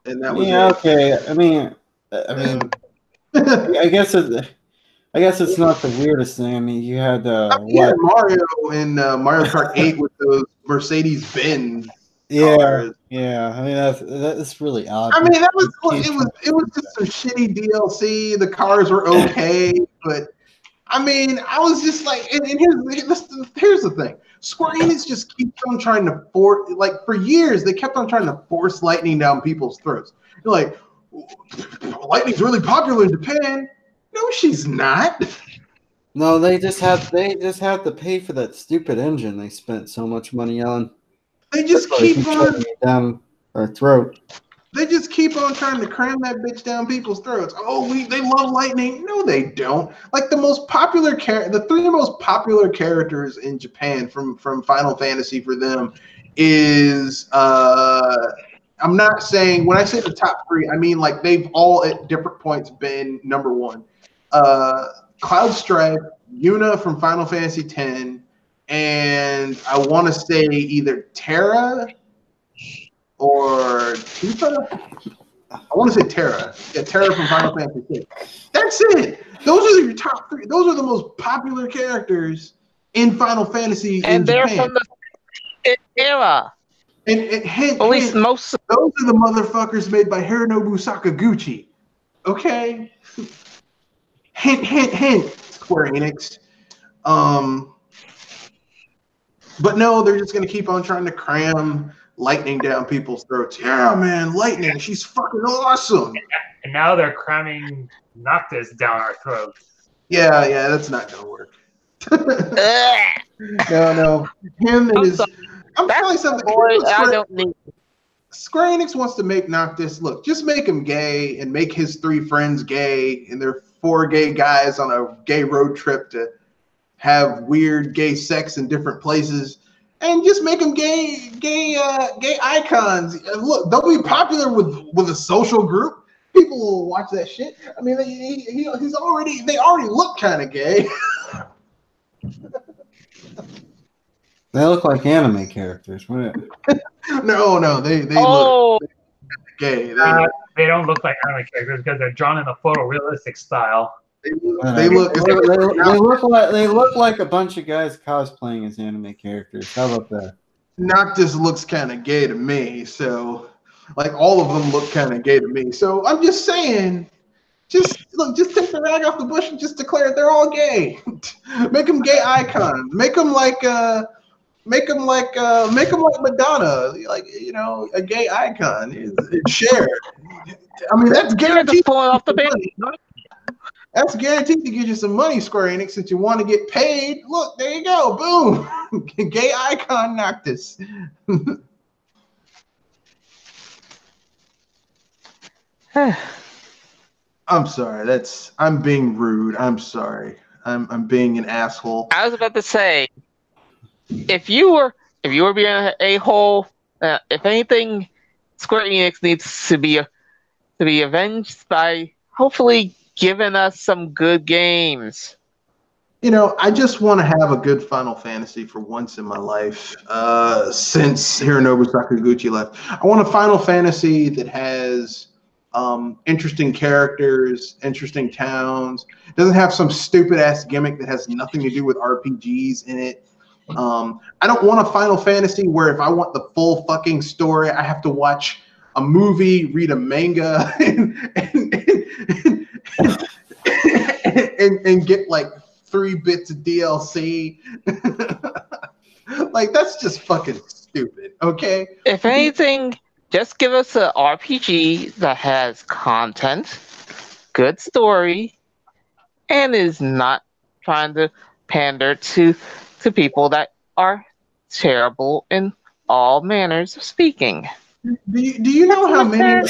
and that was okay. I mean, I guess it's not the weirdest thing. I mean, you had Mario in Mario Kart 8 with those Mercedes-Benz. Cars. Yeah. I mean, that's really odd. I mean, it was just some shitty DLC. The cars were okay, but. I mean, I was just like, and here's the thing. Square Enix just keeps on trying to force, like, for years, they kept on trying to force Lightning down people's throats. You're like, Lightning's really popular in Japan. No, she's not. No, they just have to pay for that stupid engine they spent so much money on. They just keep on down our throat. They just keep on trying to cram that bitch down people's throats. Oh, they love Lightning. No, they don't. Like, the three most popular characters in Japan from Final Fantasy for them is I'm not saying, when I say the top three, I mean like they've all at different points been number one. Cloud Strife, Yuna from Final Fantasy X, and I want to say either Terra or Tifa? I want to say Terra. Yeah, Terra from Final Fantasy VI. That's it. Those are your top three. Those are the most popular characters in Final Fantasy and in they're Japan. From the era. And hint, at least most. Those are the motherfuckers made by Hironobu Sakaguchi. Okay? Hint, Square Enix. But no, they're just going to keep on trying to cram Lightning down people's throats. Yeah, man, Lightning, she's fucking awesome. And now they're cramming Noctis down our throats. Yeah, that's not gonna work. No. Him and his. I'm telling you something. Square Enix wants to make Noctis look. Just make him gay and make his three friends gay, and they're four gay guys on a gay road trip to have weird gay sex in different places. And just make them gay icons. Look, they'll be popular with a social group. People will watch that shit. I mean, they already look kind of gay. They look like anime characters. No, they look gay. They don't look like anime characters because they're drawn in a photorealistic style. They look like a bunch of guys cosplaying as anime characters. How about that? Noctis looks kind of gay to me, so like all of them look kind of gay to me. So I'm just saying, just take the rag off the bush and just declare they're all gay. Make them gay icons. Make them like Madonna, like, you know, a gay icon. It's shared. I mean, that's You're guaranteed. just pulling off the band. That's guaranteed to get you some money, Square Enix, since you want to get paid. Look, there you go. Boom. Gay icon Noctis. I'm sorry. I'm being rude. I'm sorry. I'm being an asshole. I was about to say, if you were being an a-hole, if anything, Square Enix needs to be avenged by hopefully giving us some good games. You know, I just want to have a good Final Fantasy for once in my life. Since Hironobu Sakaguchi left, I want a Final Fantasy that has interesting characters, interesting towns. It doesn't have some stupid ass gimmick that has nothing to do with RPGs in it. I don't want a Final Fantasy where if I want the full fucking story, I have to watch a movie, read a manga, and get like 3 bits of DLC. Like, that's just fucking stupid, okay? If anything, just give us an RPG that has content, good story, and is not trying to pander to people that are terrible in all manners of speaking. Do you know how many?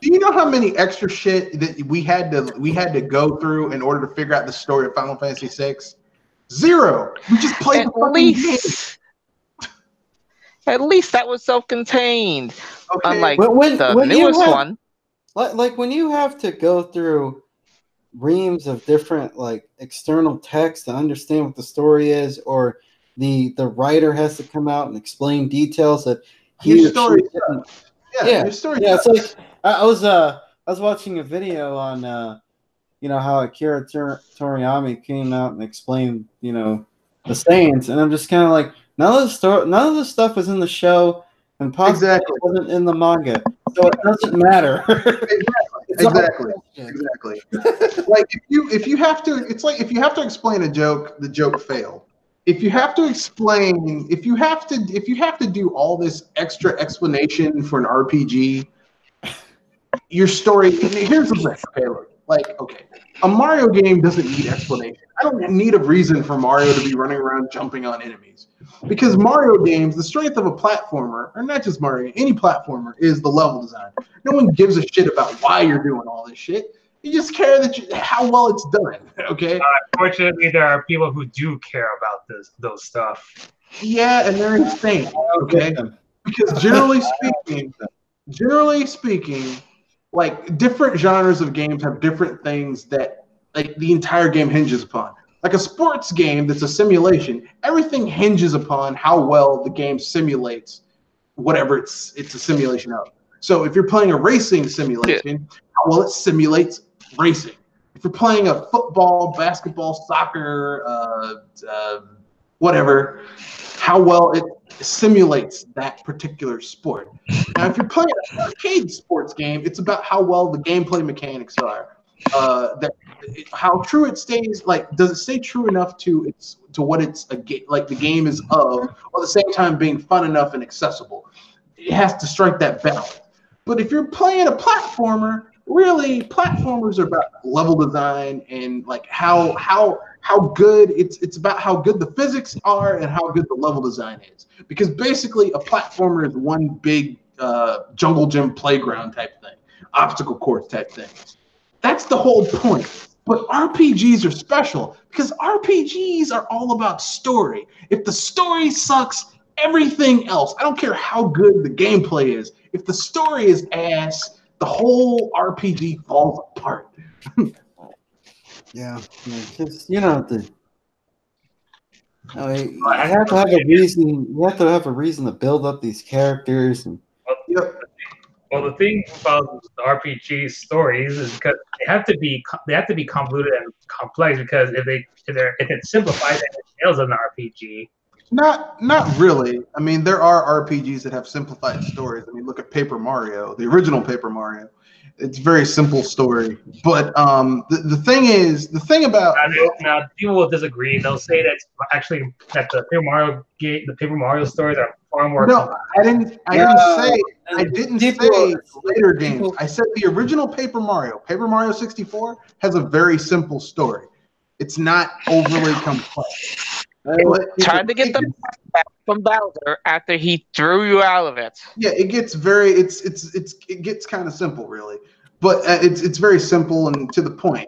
Do you know how many extra shit that we had to go through in order to figure out the story of Final Fantasy VI? 0. We just played the fucking game. At least that was self-contained. Okay. Unlike when the you newest have- one. Like when you have to go through reams of different like external text to understand what the story is, or the writer has to come out and explain details that Your story. Your story. Yeah, it's like I was watching a video on how Akira Toriyama came out and explained the Saiyans, and I'm just kind of like, none of the stuff was in the show, and possibly it wasn't in the manga, so it doesn't matter. Exactly. Like if you have to, it's like if you have to explain a joke, the joke failed. If you have to explain, if you have to do all this extra explanation for an RPG, your story. Here's the thing. Okay, look. Like, okay, a Mario game doesn't need explanation. I don't need a reason for Mario to be running around jumping on enemies. Because Mario games, the strength of a platformer, or not just Mario, any platformer, is the level design. No one gives a shit about why you're doing all this shit. You just care how well it's done, okay? Unfortunately, there are people who do care about those stuff. Yeah, and they're insane, okay? Because generally speaking, like, different genres of games have different things that like the entire game hinges upon. Like a sports game that's a simulation, everything hinges upon how well the game simulates whatever it's a simulation of. So if you're playing a racing simulation, how well it simulates racing. If you're playing a football, basketball, soccer, whatever, how well it simulates that particular sport. Now, if you're playing an arcade sports game, it's about how well the gameplay mechanics are. How true it stays. Like, does it stay true enough to what it's like the game is of, while at the same time being fun enough and accessible? It has to strike that balance. But if you're playing a platformer, really, platformers are about level design and like how good it's about how good the physics are and how good the level design is. Because basically, a platformer is one big jungle gym playground type thing, obstacle course type thing. That's the whole point. But RPGs are special because RPGs are all about story. If the story sucks, everything else, I don't care how good the gameplay is, if the story is ass, the whole RPG falls apart. Yeah, because you have to have a reason. You have to have a reason to build up these characters. And well, the thing about the RPG stories is because they have to be convoluted and complex. Because if it simplifies and it fails an RPG, Not really. I mean, there are RPGs that have simplified stories. I mean, look at Paper Mario, the original Paper Mario. It's a very simple story. But the thing about now people will disagree. They'll say that actually that the Paper Mario stories are far more. No, I didn't say later games. I said the original Paper Mario 64 has a very simple story. It's not overly complex. Tried to get the back from Bowser after he threw you out of it. Yeah, it gets it gets kind of simple, really, but it's very simple and to the point.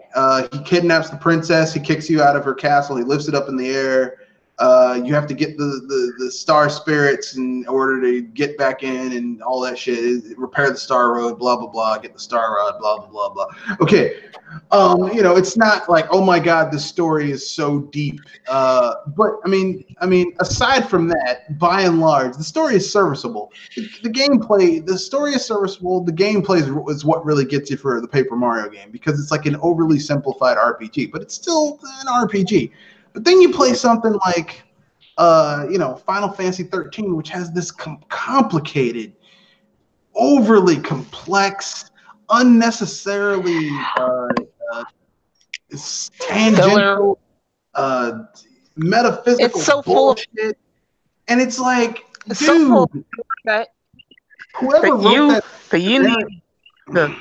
He kidnaps the princess, he kicks you out of her castle, he lifts it up in the air. You have to get the star spirits in order to get back in and all that shit. Repair the star road, blah blah blah. Get the star rod, blah blah blah blah. Okay, it's not like, oh my god, this story is so deep. But I mean, aside from that, by and large, the story is serviceable. The story is serviceable. The gameplay is what really gets you for the Paper Mario game, because it's like an overly simplified RPG, but it's still an RPG. But then you play something like, Final Fantasy 13, which has this complicated, overly complex, unnecessarily tangential, metaphysical it's so bullshit. Full of, and it's like, it's dude, so full of that, whoever wrote that you need to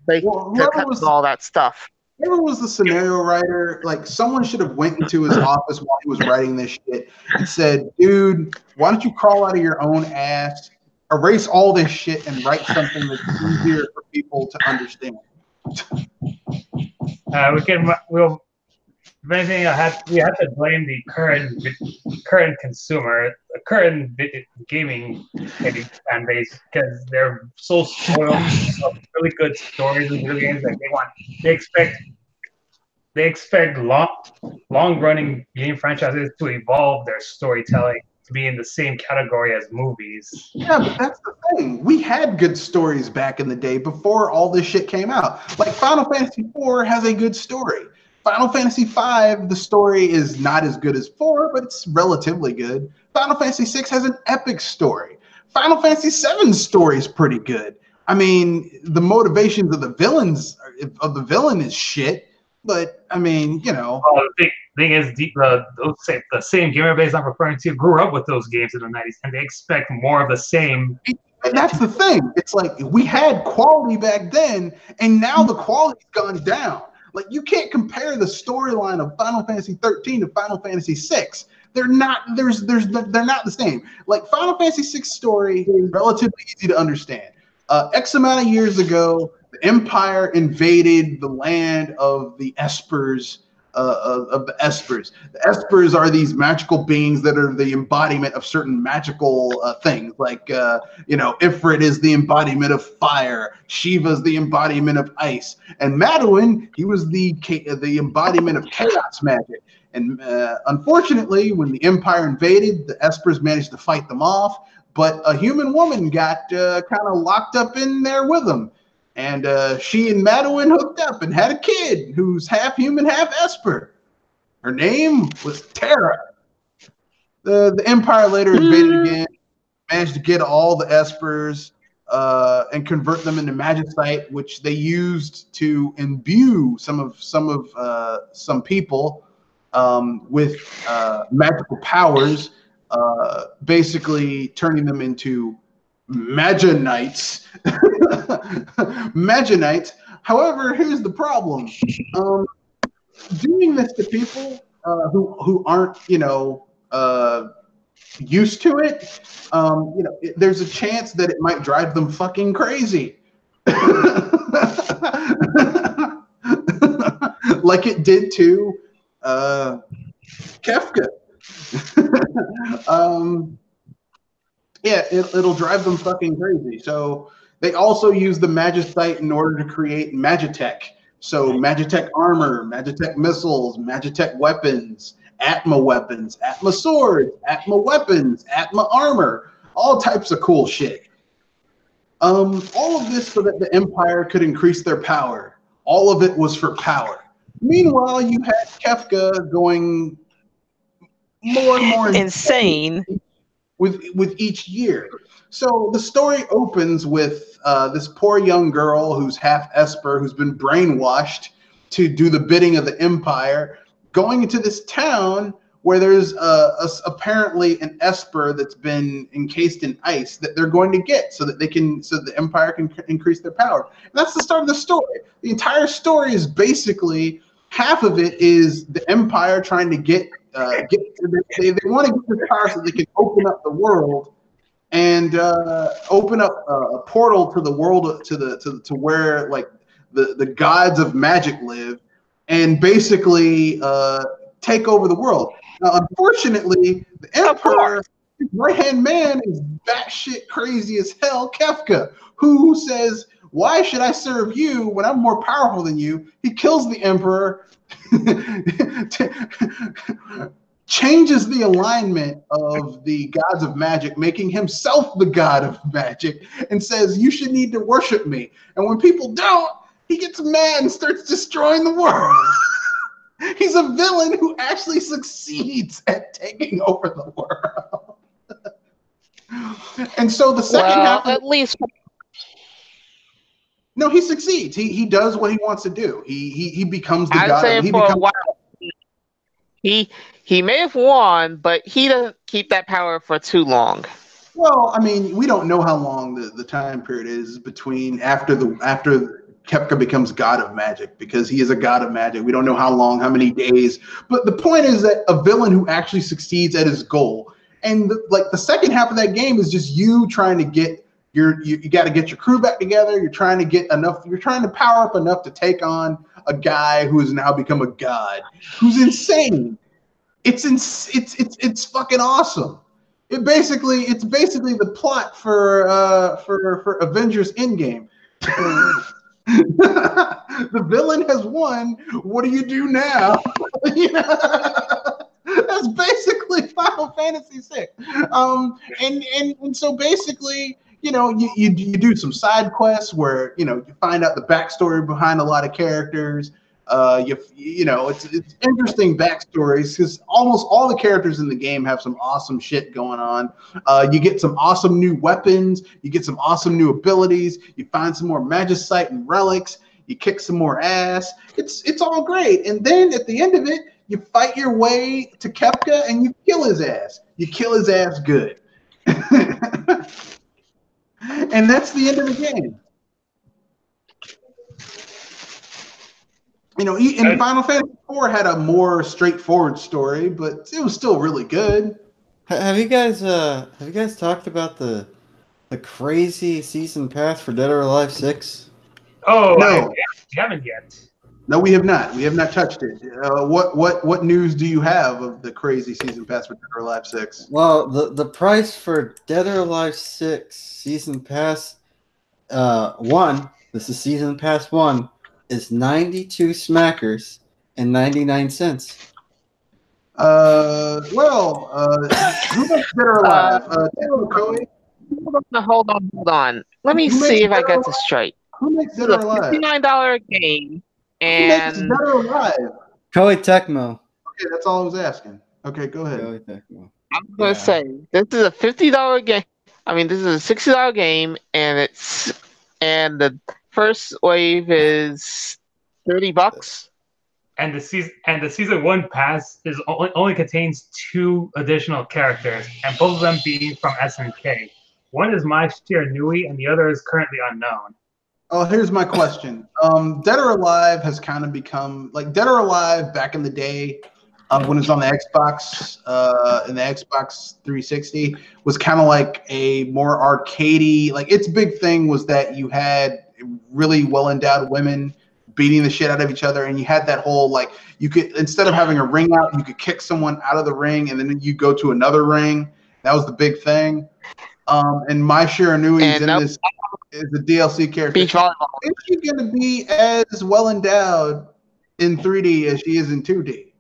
cut all that stuff. Whoever was the scenario writer, like, someone should have went into his office while he was writing this shit and said, dude, why don't you crawl out of your own ass, erase all this shit, and write something that's easier for people to understand. If anything, we have to blame the current consumer, the current gaming fan base, because they're so spoiled of really good stories and video games that they expect long running game franchises to evolve their storytelling to be in the same category as movies. Yeah, but that's the thing. We had good stories back in the day before all this shit came out. Like, Final Fantasy IV has a good story. Final Fantasy V, the story is not as good as 4, but it's relatively good. Final Fantasy VI has an epic story. Final Fantasy VII's story is pretty good. I mean, the motivations of the villain is shit, but I mean, the thing is, the same gamer base I'm referring to grew up with those games in the 90s, and they expect more of the same. And that's the thing. It's like, we had quality back then, and now the quality's gone down. Like, you can't compare the storyline of Final Fantasy 13 to Final Fantasy 6. They're not the same. Like, Final Fantasy 6 story is relatively easy to understand. X amount of years ago, the Empire invaded the land of the Espers, of the Espers. The Espers are these magical beings that are the embodiment of certain magical things. Like, Ifrit is the embodiment of fire. Shiva's the embodiment of ice. And Maduin, he was the embodiment of chaos magic. And unfortunately, when the Empire invaded, the Espers managed to fight them off. But a human woman got kind of locked up in there with them. And she and Maduin hooked up and had a kid who's half human, half Esper. Her name was Terra. The Empire later invaded again, managed to get all the Espers and convert them into magicite, which they used to imbue some people with magical powers, basically turning them into Maginites. Maginites. However, here's the problem. Doing this to people who aren't, used to it, there's a chance that it might drive them fucking crazy. Like it did to Kefka. Yeah, it'll drive them fucking crazy. So they also use the Magicite in order to create Magitech. So Magitech armor, Magitech missiles, Magitech weapons, Atma weapons, Atma swords, Atma weapons, Atma armor, all types of cool shit. All of this so that the Empire could increase their power. All of it was for power. Meanwhile, you had Kefka going more and more insane with each year. So the story opens with this poor young girl who's half Esper, who's been brainwashed to do the bidding of the Empire, going into this town where there's apparently an Esper that's been encased in ice that they're going to get so that the Empire can increase their power. And that's the start of the story. The entire story is basically, half of it is the Empire trying to they want to get this power so they can open up the world and open up a portal to the world to where like the gods of magic live, and basically take over the world. Now, unfortunately, the Emperor, his right-hand man, is batshit crazy as hell, Kefka, who says, "Why should I serve you when I'm more powerful than you?" He kills the Emperor, changes the alignment of the gods of magic, making himself the god of magic, and says, "You should need to worship me." And when people don't, he gets mad and starts destroying the world. He's a villain who actually succeeds at taking over the world. And so the second half, at least, no, he succeeds. He does what he wants to do. He becomes the I'd god. say He for a becomes. while, he may have won, but he doesn't keep that power for too long. Well, I mean, we don't know how long the time period is between after Kefka becomes god of magic, because he is a god of magic. We don't know how long, how many days. But the point is that a villain who actually succeeds at his goal. And the second half of that game is just you trying to get you got to get your crew back together. You're trying to get enough. You're trying to power up enough to take on a guy who has now become a god, who's insane. It's fucking awesome. It's basically the plot for Avengers Endgame. The villain has won. What do you do now? That's basically Final Fantasy VI. And so basically, you do some side quests where you find out the backstory behind a lot of characters. It's interesting backstories because almost all the characters in the game have some awesome shit going on. You get some awesome new weapons. You get some awesome new abilities. You find some more magicite and relics. You kick some more ass. It's all great. And then at the end of it, you fight your way to Kefka and you kill his ass. You kill his ass good. And that's the end of the game. And Final Fantasy IV had a more straightforward story, but it was still really good. Have you guys talked about the crazy season pass for Dead or Alive 6? Oh, no, we haven't yet. No, we have not. We have not touched it. What news do you have of the crazy season pass for Dead or Alive 6? Well, the price for Dead or Alive 6 season pass 1. This is season pass 1. Is 92 smackers and 99 cents. Who makes Dead or Alive? Koei? Hold on. Let me see if I got this straight. Who makes Dead or Alive? $59 game. And Who makes Dead or Alive? Koei Tecmo. Okay, that's all I was asking. Okay, go ahead. Koei Tecmo. I was going to say, this is a $50 game. I mean, this is a $60 game, and the first wave is $30. And the season 1 pass is only contains 2 additional characters, and both of them being from SNK. One is Mai Shiranui, and the other is currently unknown. Oh, here's my question. Dead or Alive has kind of become like Dead or Alive back in the day, when it was on the Xbox, in the Xbox 360, was kind of like a more arcadey. Like its big thing was that you had really well endowed women beating the shit out of each other, and you had that whole like you could, instead of having a ring out, you could kick someone out of the ring, and then you go to another ring. That was the big thing. And Mai Shiranui is a DLC character. Beach volleyball. Is she going to be as well endowed in 3D as she is in 2D?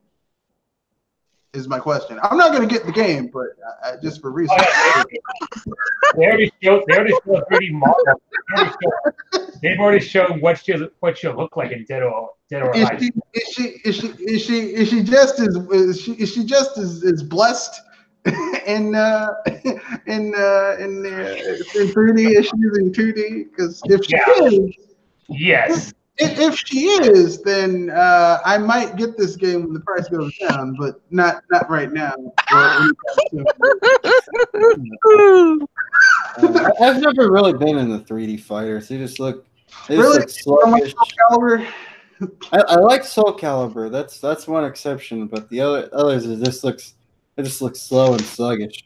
is my question. I'm not going to get the game, but just for research. They already showed 3D model. They've already shown what she'll look like in Dead or Alive. Is she just as blessed in 3D as she is in 2D? Because if she is, yes. If she is, then I might get this game when the price goes down, but not right now. I've never really been in the 3D fighters. They just look Really? sluggish. I like Soul Calibur. That's one exception, but the others it just looks slow and sluggish.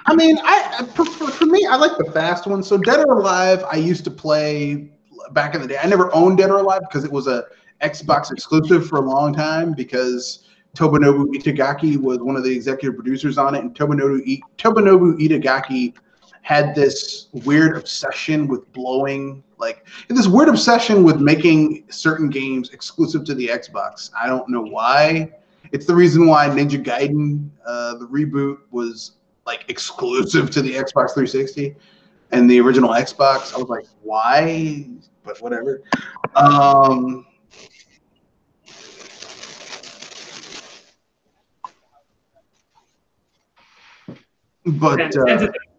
I mean, for me, I like the fast ones. So Dead or Alive, I used to play back in the day. I never owned Dead or Alive because it was a Xbox exclusive for a long time because Tomonobu Itagaki was one of the executive producers on it, and Tomonobu Itagaki had this weird obsession with making certain games exclusive to the Xbox. I don't know why. It's the reason why Ninja Gaiden, the reboot, was like exclusive to the Xbox 360 and the original Xbox. I was like, why? But whatever.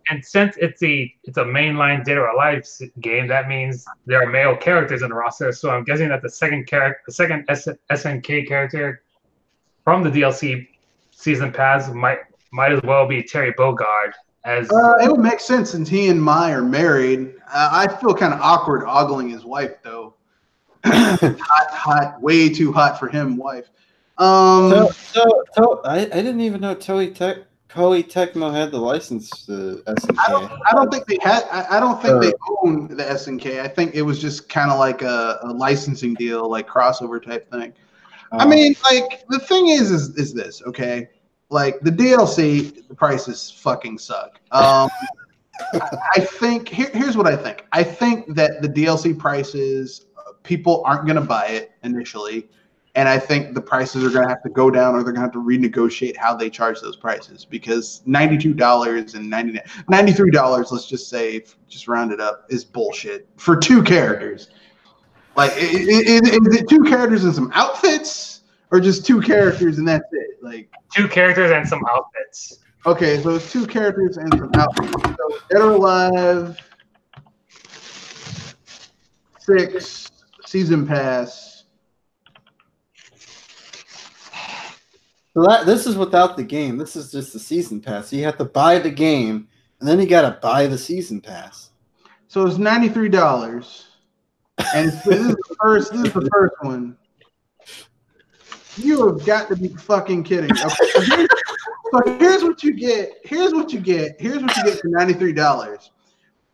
And since it's a mainline Dead or Alive game, that means there are male characters in the roster. So I'm guessing that the second SNK character from the DLC season pass might as well be Terry Bogard. As it would make sense since he and Mai are married. I feel kind of awkward ogling his wife though. hot, way too hot for him, wife. I didn't even know Koei Tecmo had the license to SNK. I don't think they had. I don't think they own the SNK. I think it was just kind of like a licensing deal, like crossover type thing. I mean, like the thing is this, okay? Like the DLC, the prices fucking suck. I think here's what I think. I think that the DLC prices, people aren't going to buy it initially. And I think the prices are going to have to go down, or they're going to have to renegotiate how they charge those prices, because $92 and $93, let's just say, just round it up, is bullshit for 2 characters. Like, is it 2 characters and some outfits, or just 2 characters and that's it? Like 2 characters and some outfits. Okay, so it's 2 characters and some outfits. So Dead or Alive 6 season pass. So this is without the game. This is just the season pass. So you have to buy the game, and then you got to buy the season pass. So it's $93, and this is the first one. You have got to be fucking kidding. Okay, so here's what you get. Here's what you get for $93.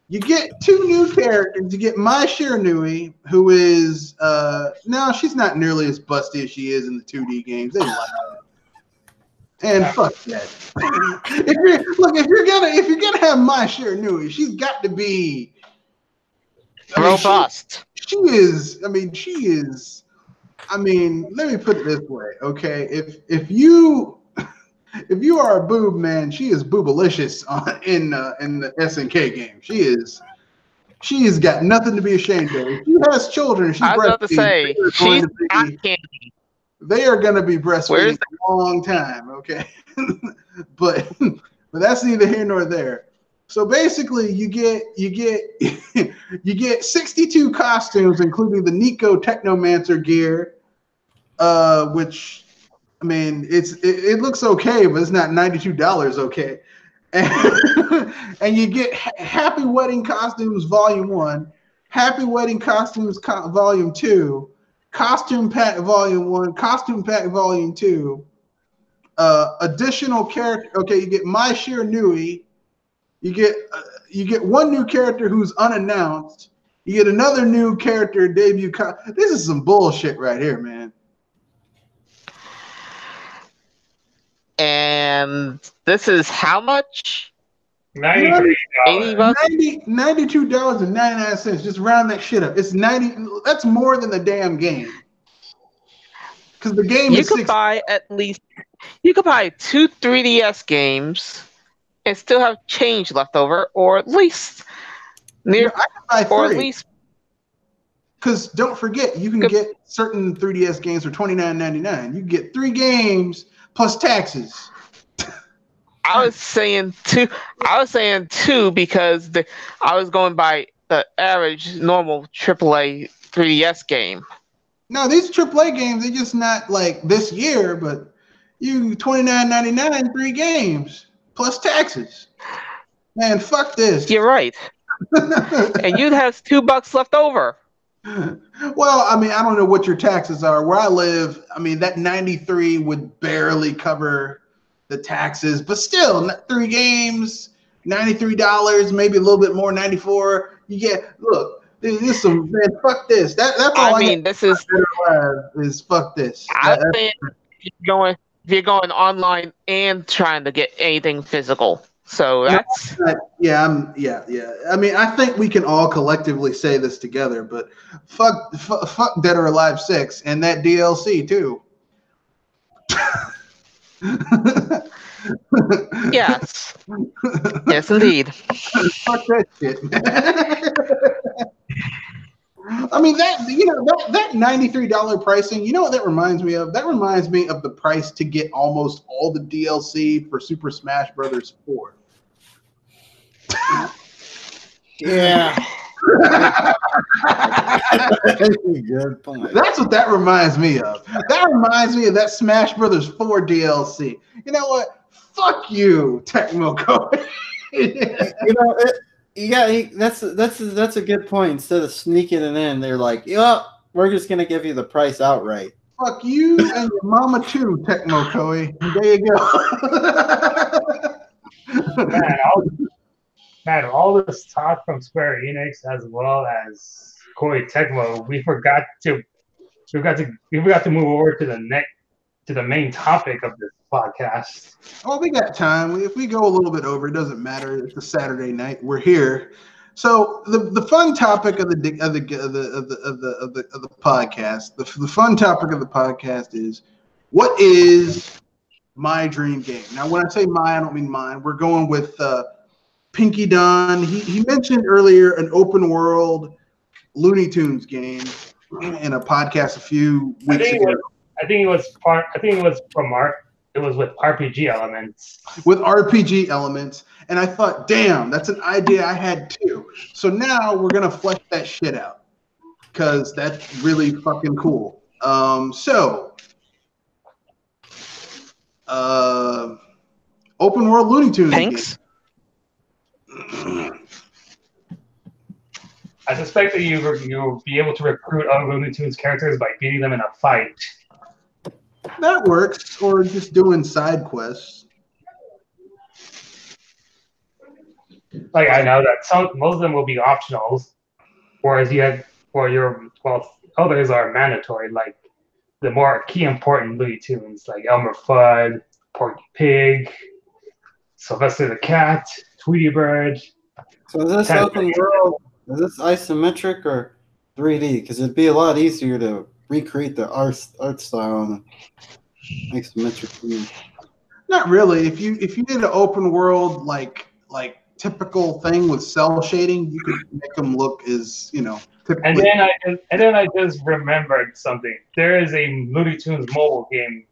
You get 2 new characters. You get Mai Shiranui, who is no, she's not nearly as busty as she is in the 2D games. They lie. And fuck that. If you're gonna have Mai Shiranui, she's got to be robust. She is. Let me put it this way, okay? If you are a boob, man, she is boobalicious in the SNK game. She has got nothing to be ashamed of. If she has children, she's breastfeeding. She's eye candy. They are going to be breastfeeding a long time, okay? but that's neither here nor there. So basically, you get 62 costumes, including the Nico Technomancer gear, which, I mean, it looks okay, but it's not $92 okay. And you get Happy Wedding Costumes Volume 1, Happy Wedding Costumes Volume 2, Costume Pack Volume 1, Costume Pack Volume 2, additional character. Okay, you get Mai Shiranui. You get 1 new character who's unannounced. You get another new character debut. This is some bullshit right here, man. And this is how much? $93. $92.99. Just round that shit up. It's 90. That's more than the damn game. because the game you could buy you could buy 2 3DS games and still have change left over, or at least I can buy 3. or at least. Because don't forget, you can get certain 3DS games for $29.99. You can get 3 games plus taxes. I was saying 2. I was saying 2 because I was going by the average normal AAA 3DS game. No, these AAA games, they're just not like this year, but you $29.99, 3 games plus taxes. Man, fuck this. You're right. And you'd have $2 left over. Well, I mean, I don't know what your taxes are. Where I live, I mean, that 93 would barely cover the taxes, but still, 3 games, $93, maybe a little bit more, 94. You get, look, this some, man, fuck this. That's all I mean, this is fuck this. I think if you're going online and trying to get anything physical. So that's yeah. I mean, I think we can all collectively say this together, but fuck Dead or Alive 6 and that DLC too. Yes. Yes, indeed. Fuck that shit, man. I mean, that $93 pricing, you know what that reminds me of? That reminds me of the price to get almost all the DLC for Super Smash Brothers 4. Yeah. Good point. That's what that reminds me of. That reminds me of that Smash Brothers 4 DLC. You know what? Fuck you, Tecmo Koei. That's a good point. Instead of sneaking it in, they're like, yeah, we're just gonna give you the price outright. Fuck you and your mama too, Tecmo Koei. There you go. Man, all this talk from Square Enix as well as Koei Tecmo, we forgot to move over to the main topic of this podcast. Oh, we got time. If we go a little bit over, it doesn't matter. It's a Saturday night. We're here. So the fun topic of the podcast, the fun topic of the podcast is, what is my dream game? Now, when I say my, I don't mean mine. We're going with Pinky Don. He mentioned earlier an open world Looney Tunes game in a podcast a few weeks ago. I think it was with RPG elements. With RPG elements, and I thought, damn, that's an idea I had too. So now we're gonna flesh that shit out because that's really fucking cool. Open world Looney Tunes Thanks. game. I suspect that you'll be able to recruit other Looney Tunes characters by beating them in a fight. That works, or just doing side quests. Like, I know that most of them will be optionals, whereas others are mandatory, like the more key important Looney Tunes, like Elmer Fudd, Porky Pig, Sylvester the Cat, Tweety Bird. So is this open world? Is this isometric or 3D? Because it'd be a lot easier to recreate the art style on the isometric. Not really. If you did an open world like typical thing with cell shading, you could make them look as typical. And then I just remembered something. There is a Looney Tunes mobile game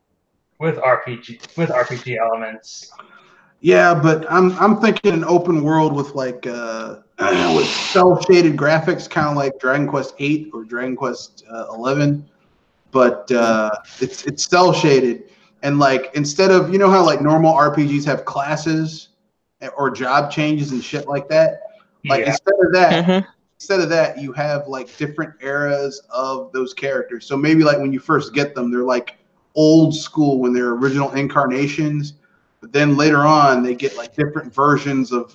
with RPG elements. Yeah, but I'm thinking an open world with with cell shaded graphics, kind of like Dragon Quest 8 or Dragon Quest 11, but it's cell shaded, and instead of how normal RPGs have classes or job changes and shit like that, instead of that you have different eras of those characters. So maybe when you first get them, they're old school when they're original incarnations. But then later on, they get different versions of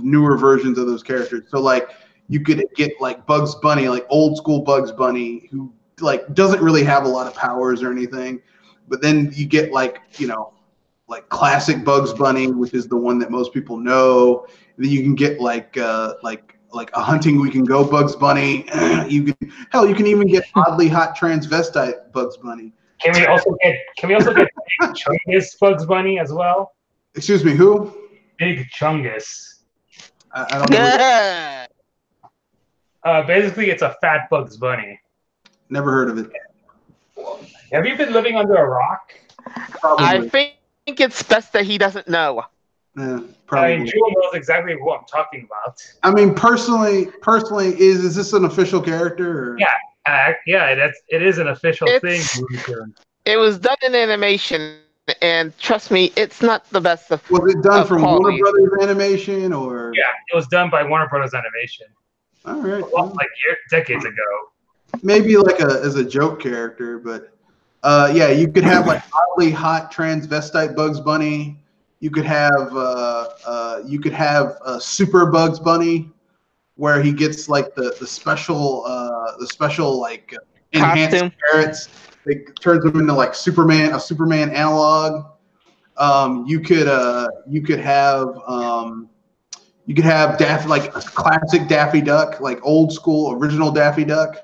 newer versions of those characters. So you could get Bugs Bunny, old school Bugs Bunny, who doesn't really have a lot of powers or anything. But then you get classic Bugs Bunny, which is the one that most people know. And then you can get a Hunting We Can Go Bugs Bunny. You can even get oddly hot transvestite Bugs Bunny. Can we also get Big Chungus Bugs Bunny as well? Excuse me, who? Big Chungus. I don't know. Yeah. Basically, it's a fat Bugs Bunny. Never heard of it. Have you been living under a rock? Probably. I think it's best that he doesn't know. Yeah, probably. I mean, Jewel knows exactly who I'm talking about. I mean, personally, is this an official character? Or? Yeah. It is an official thing. It was done in animation, and trust me, it's not the best of. Was it done from quality. Warner Brothers Animation or? Yeah, it was done by Warner Brothers Animation. All right. Like decades ago. Maybe like as a joke character, but yeah, you could have like oddly hot transvestite Bugs Bunny. You could have Super Bugs Bunny, where he gets like the special like enhanced Costume. carrots. It turns him into like a Superman analog. You could have Daffy, like a classic Daffy Duck, like old school original Daffy Duck.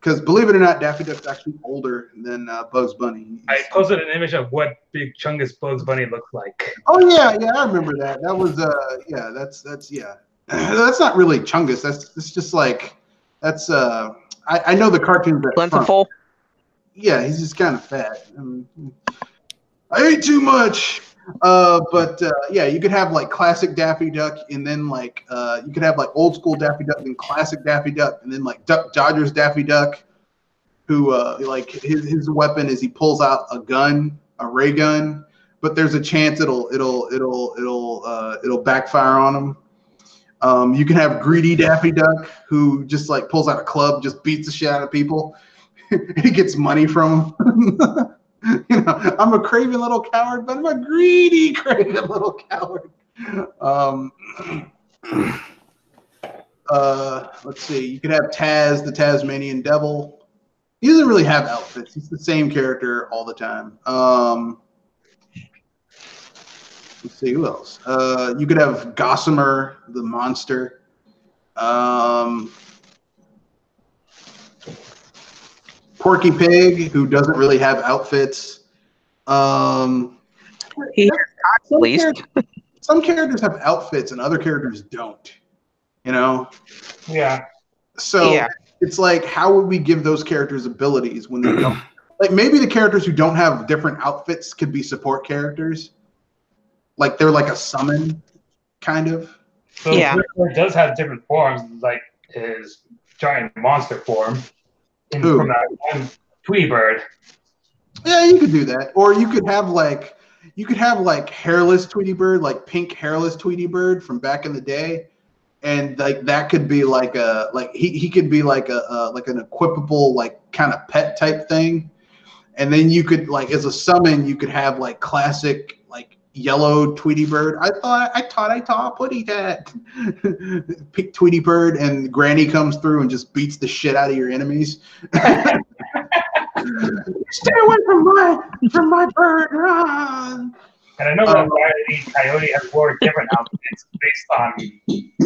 Because believe it or not, Daffy Duck's actually older than Bugs Bunny. I posted an image of what Big Chungus Bugs Bunny looks like. Oh yeah, I remember that. That was that's yeah. That's not really Chungus. That's just like that's I know the cartoons that Plentiful. Yeah, he's just kind of fat. I ate too much. But yeah, you could have like classic Daffy Duck, and then like you could have like old school Daffy Duck, and classic Daffy Duck, and then like Duck Dodgers Daffy Duck, who like his weapon is he pulls out a gun, a ray gun, but there's a chance it'll backfire on him. You can have greedy Daffy Duck, who just like pulls out a club, just beats the shit out of people. He gets money from them. You know, I'm a craven little coward, but I'm a greedy craven little coward. Let's see. You could have Taz, the Tasmanian Devil. He doesn't really have outfits. He's the same character all the time. Let's see, who else? You could have Gossamer, the monster. Porky Pig, who doesn't really have outfits. He has at least. Some characters have outfits and other characters don't. You know? Yeah. So it's like, how would we give those characters abilities when they don't? Like maybe the characters who don't have different outfits could be support characters. Like they're like a summon, kind of. So it does have different forms, like his giant monster form. From that one Tweety Bird. Yeah, you could do that. Or you could have like hairless Tweety Bird, like pink hairless Tweety Bird from back in the day. And like that could be like he could be like like an equipable like kind of pet type thing. And then you could like as a summon you could have like classic like yellow Tweety Bird. I thought I saw a putty tat. Pink Tweety Bird, and Granny comes through and just beats the shit out of your enemies. Stay away from my bird, run! And I know that Wiley Coyote has wore different outfits based on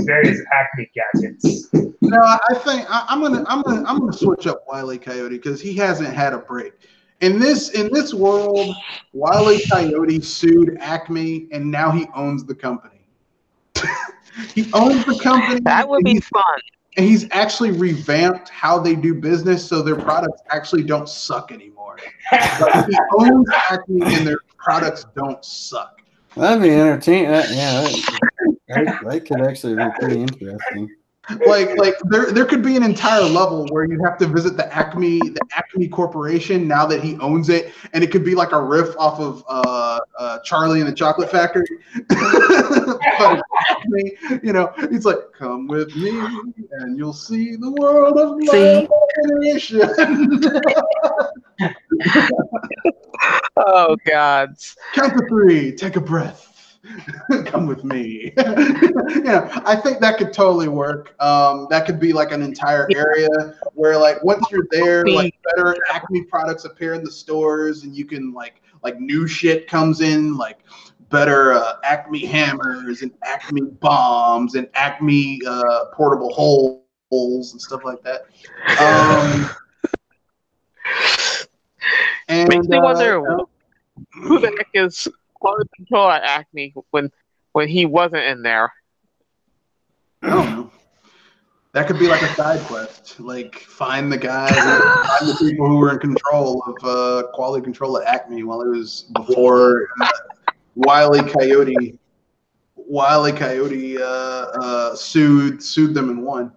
various Acme gadgets. No, I think I'm gonna switch up Wiley Coyote because he hasn't had a break. In this world, Wile E. Coyote sued Acme, and now he owns the company. He owns the company. That would be fun. And he's actually revamped how they do business, so their products actually don't suck anymore. Like, he owns Acme, and their products don't suck. That'd be entertaining. That could actually be pretty interesting. Like there could be an entire level where you have to visit the Acme Corporation now that he owns it, and it could be like a riff off of Charlie and the Chocolate Factory. But Acme, you know, it's like, come with me and you'll see the world of my imagination. Oh God! Count to 3, take a breath. Come with me. I think that could totally work. That could be like an entire area where like once you're there, like better Acme products appear in the stores, and you can like new shit comes in, like better Acme hammers and Acme bombs and Acme portable holes and stuff like that. And makes me wonder who the heck is quality control at Acme when he wasn't in there. I don't know. That could be like a side quest. Like find the guys, find the people who were in control of quality control at Acme while it was before Wile E. Coyote sued them and won.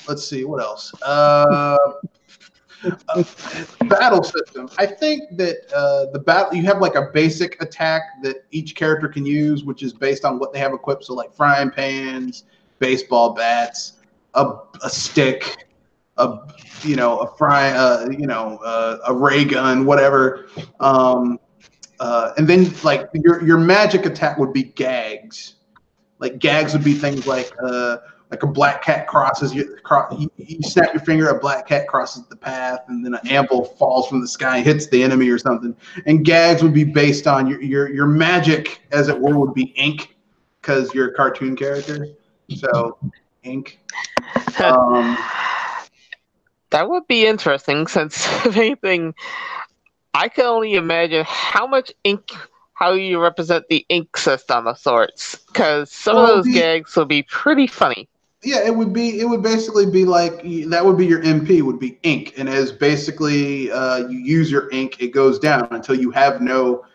Let's see what else. Battle system. I think that the battle, you have like a basic attack that each character can use, which is based on what they have equipped. So like frying pans, baseball bats, a stick, a ray gun, whatever. And then like your magic attack would be gags. Like gags would be things like a black cat crosses you snap your finger, a black cat crosses the path, and then an anvil falls from the sky and hits the enemy or something. And gags would be based on your magic, as it were, would be ink, because you're a cartoon character. So ink. That would be interesting, since if anything, I can only imagine how much ink, how you represent the ink system of sorts, because some of those gags would be pretty funny. Yeah, it would basically be like, that would be your MP, would be ink. And as basically you use your ink, it goes down until you have no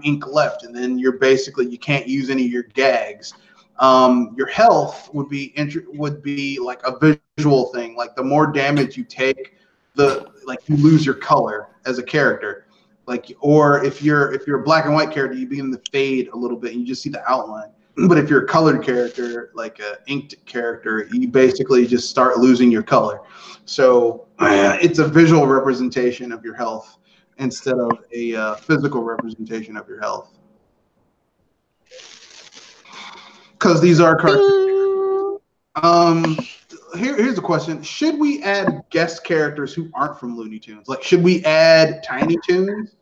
ink left. And then you can't use any of your gags. Your health would be like a visual thing. Like the more damage you take, you lose your color as a character. Like, or if you're a black and white character, you begin to fade a little bit and you just see the outline. But if you're a colored character, like an inked character, you basically just start losing your color. So it's a visual representation of your health instead of a physical representation of your health. Because these are cartoons. Here's a question: should we add guest characters who aren't from Looney Tunes? Like, should we add Tiny Toons?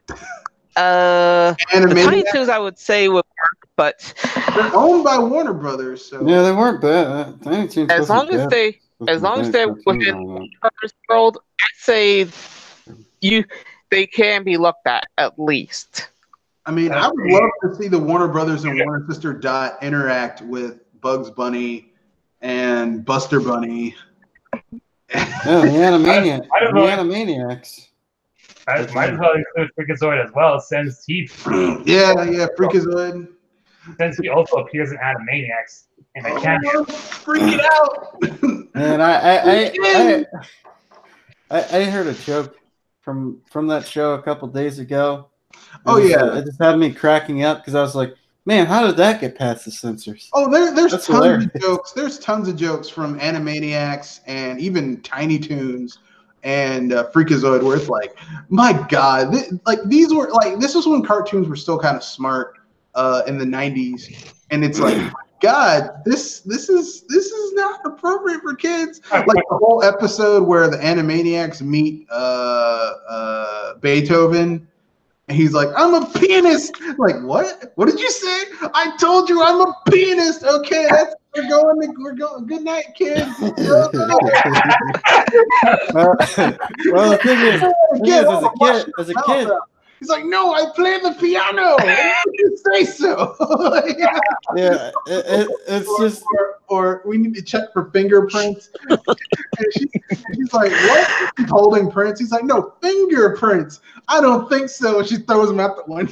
The Tiny Toons, I would say, would work, but they're owned by Warner Brothers, so yeah, they weren't bad. Tiny Toons, as long as they're within Warner Brothers world, I'd say they can be looked at least. I mean, I would love to see the Warner Brothers and Warner Sister Dot interact with Bugs Bunny and Buster Bunny. Yeah, the Animaniacs. I might probably include Freakazoid as well, since he Freakazoid. Since he also appears in Animaniacs in a cameo. Freak it out! And I heard a joke from that show a couple days ago. It just had me cracking up because I was like, man, how did that get past the censors? Oh, there's tons of jokes. There's tons of jokes from Animaniacs and even Tiny Toons and Freakazoid, where it's like, my God, this was when cartoons were still kind of smart in the 90s, and it's like, God, this is not appropriate for kids. Like the whole episode where the Animaniacs meet Beethoven. And he's like, I'm a pianist. Like, what? What did you say? I told you I'm a pianist. Okay, we're going. Good night, kids. Well, the thing is, as a kid, he's like, no, I play the piano. You say so. Yeah, it's just. Or we need to check for fingerprints. And she's like, what? She's holding prints. He's like, no, fingerprints. I don't think so. And she throws him out the window.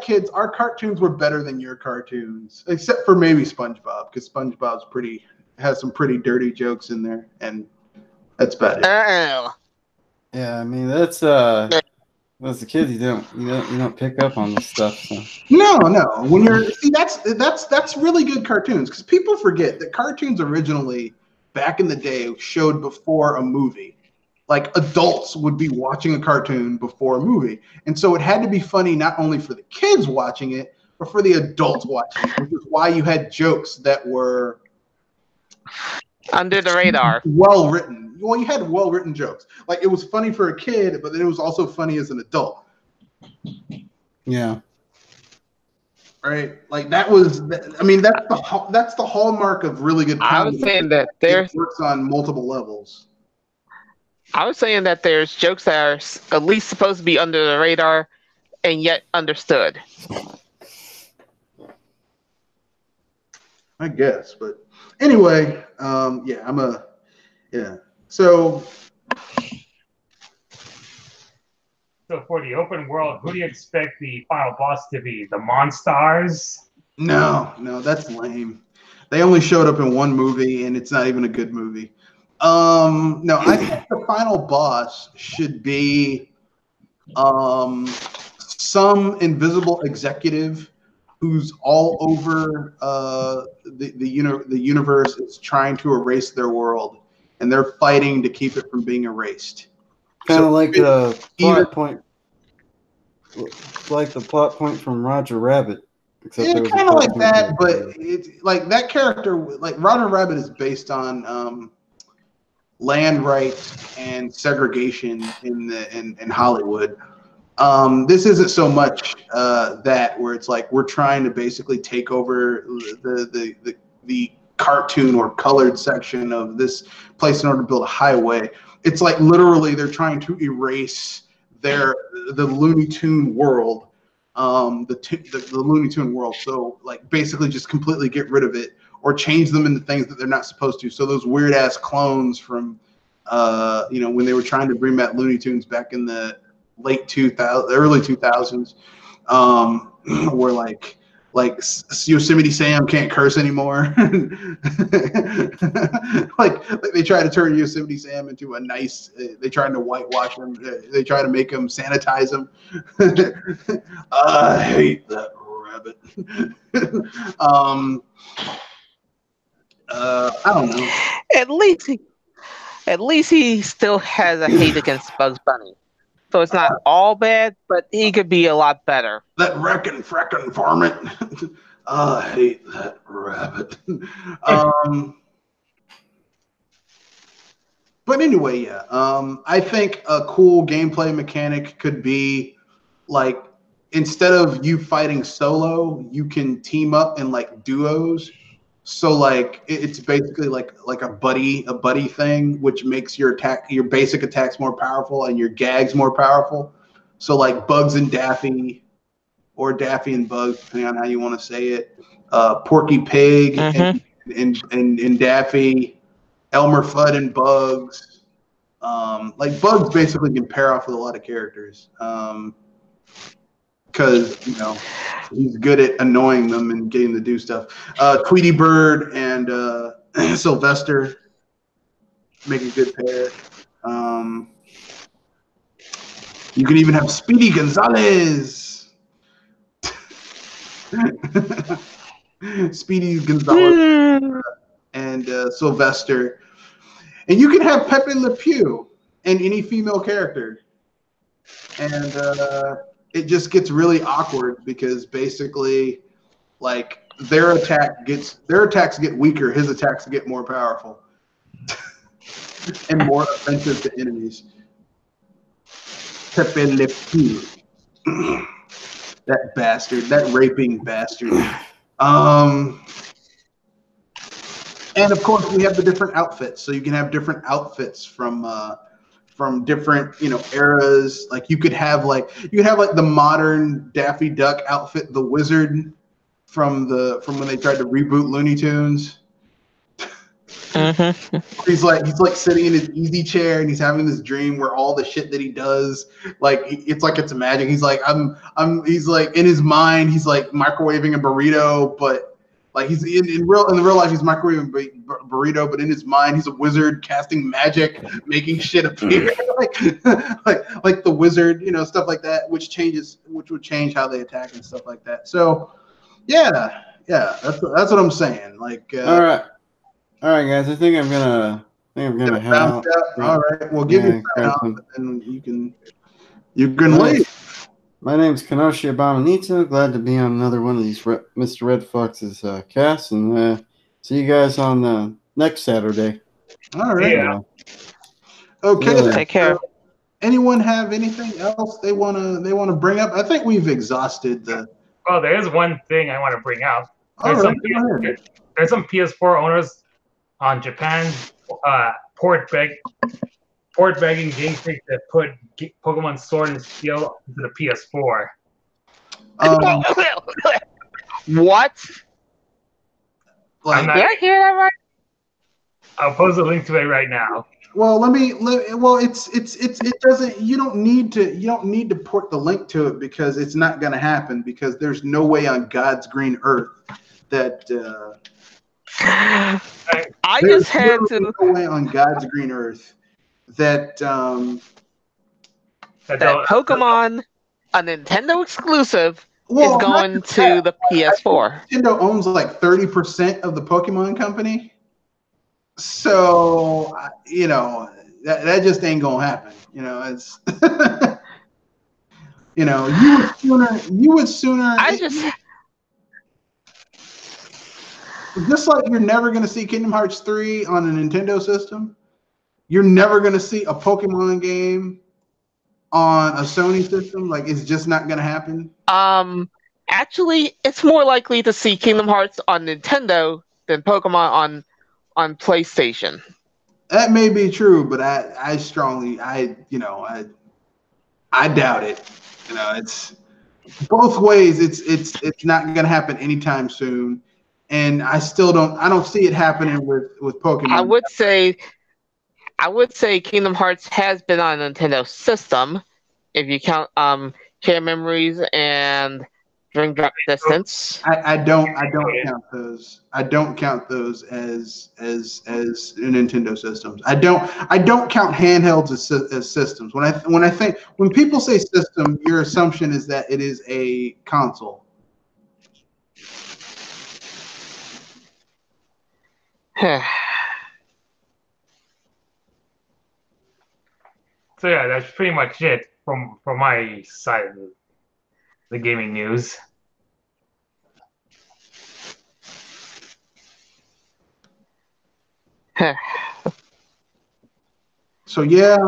Kids, our cartoons were better than your cartoons, except for maybe SpongeBob, because SpongeBob's has some pretty dirty jokes in there, and that's about it. Yeah, I mean that's as a kid, you don't pick up on this stuff. So. No. When that's really good cartoons, because people forget that cartoons originally, back in the day, showed before a movie. Like adults would be watching a cartoon before a movie, and so it had to be funny not only for the kids watching it, but for the adults watching it, which is why you had jokes that were under the radar, well written. Well, you had well-written jokes. Like, it was funny for a kid, but then it was also funny as an adult. Yeah. right? Like that was. I mean, that's the hallmark of really good comedy. I was saying that it works on multiple levels. I was saying that there's jokes that are at least supposed to be under the radar and yet understood. I guess, but anyway, So for the open world, who do you expect the final boss to be? The Monstars? no, that's lame. They only showed up in one movie, and it's not even a good movie. No, I think the final boss should be some invisible executive who's all over the universe is trying to erase their world, and they're fighting to keep it from being erased. Kind of like the plot point, like the plot point from Roger Rabbit. Except yeah, kind of like that, but it's like that character, like Roger Rabbit, is based on land rights and segregation in Hollywood. This isn't so much that where it's like we're trying to basically take over the cartoon or colored section of this place in order to build a highway. It's like literally they're trying to erase the Looney Tune world, the Looney Tune world. So like basically just completely get rid of it or change them into things that they're not supposed to. So those weird ass clones from when they were trying to bring back Looney Tunes back in the late 2000s, early 2000s, where like Yosemite Sam can't curse anymore. like they try to turn Yosemite Sam into a nice. They trying to whitewash him. They try to make him sanitize him. I hate that rabbit. I don't know. At least he still has a hate against Bugs Bunny. So it's not all bad, but he could be a lot better. That wrecking fracking varmint. I hate that rabbit. But anyway, yeah. I think a cool gameplay mechanic could be like instead of you fighting solo, you can team up in like duos. So like it's basically like a buddy thing, which makes your basic attacks more powerful and your gags more powerful. So like Bugs and Daffy, or Daffy and Bugs, depending on how you want to say it. Porky Pig and Daffy, Elmer Fudd and Bugs. Like Bugs basically can pair off with a lot of characters. Because he's good at annoying them and getting to do stuff. Tweety Bird and Sylvester make a good pair. You can even have Speedy Gonzalez. Speedy Gonzalez and Sylvester, and you can have Pepe Le Pew and any female character, and it just gets really awkward because basically, like their attacks get weaker, his attacks get more powerful and more offensive to enemies. Pepe Le Pew, that bastard, that raping bastard. And of course, we have the different outfits, so you can have different outfits from different eras. Like you could have like the modern Daffy Duck outfit, the wizard from when they tried to reboot Looney Tunes. He's like sitting in his easy chair and he's having this dream where all the shit that he does, like it's magic. He's like he's like in his mind he's like microwaving a burrito, but like he's in real life he's microwaving burrito, but in his mind he's a wizard casting magic, making shit appear like the wizard, stuff like that, which would change how they attack and stuff like that. So yeah, that's what I'm saying. Like all right, guys. I think I'm gonna head out. All right, well, give me a time and you can leave. My name's Kenoshi Abominito. Glad to be on another one of these Mr. Red Fox's casts, and see you guys on next Saturday. All right. Yeah. Okay. Take care. Anyone have anything else they wanna bring up? I think we've exhausted the Well, there is one thing I want to bring up. There's All right, there's some PS4 owners on Japan's port begging Game Freak to put Pokemon Sword and Shield into the PS4. What? Like, Did I hear that right? I'll post a link to it right now. well, it doesn't. You don't need to put the link to it because it's not going to happen because there's no way on God's green earth that. I just had to. No way on God's green earth that Pokemon, a Nintendo exclusive, is going to the PS4. Nintendo owns like 30% of the Pokemon company, so that just ain't gonna happen. It's you would sooner. Just like you're never going to see Kingdom Hearts 3 on a Nintendo system, you're never going to see a Pokemon game on a Sony system. Like, it's just not going to happen. Actually, it's more likely to see Kingdom Hearts on Nintendo than Pokemon on PlayStation. That may be true, but I doubt it. It's both ways. It's not going to happen anytime soon. And I don't see it happening with Pokemon. I would say Kingdom Hearts has been on a Nintendo system, if you count Care Memories and Dream Drop Distance. I don't count those. I don't count those as Nintendo systems. I don't count handhelds as systems. When people say system, your assumption is that it is a console. So yeah, that's pretty much it from my side of the gaming news. So yeah,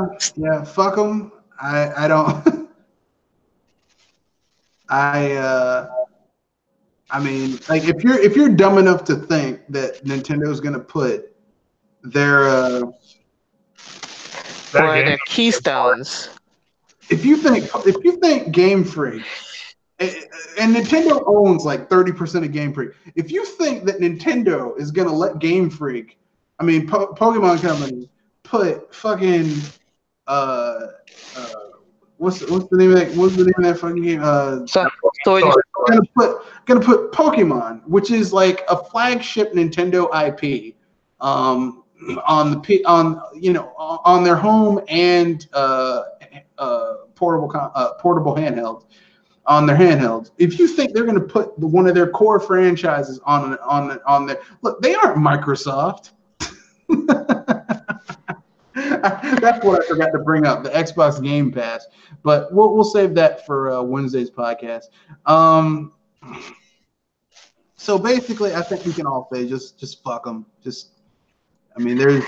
fuck them. I don't. I mean, like if you're dumb enough to think that Nintendo's gonna put their keystones. If you think Game Freak, and Nintendo owns like 30% of Game Freak. If you think that Nintendo is gonna let Game Freak, Pokemon Company, put fucking what's the name of that fucking game? Gonna put Pokemon, which is like a flagship Nintendo IP, on their home and portable handheld. On their handhelds. If you think they're going to put one of their core franchises on their look, they aren't Microsoft. That's what I forgot to bring up, the Xbox Game Pass. But we'll save that for Wednesday's podcast. So basically, I think we can all say just fuck them. They're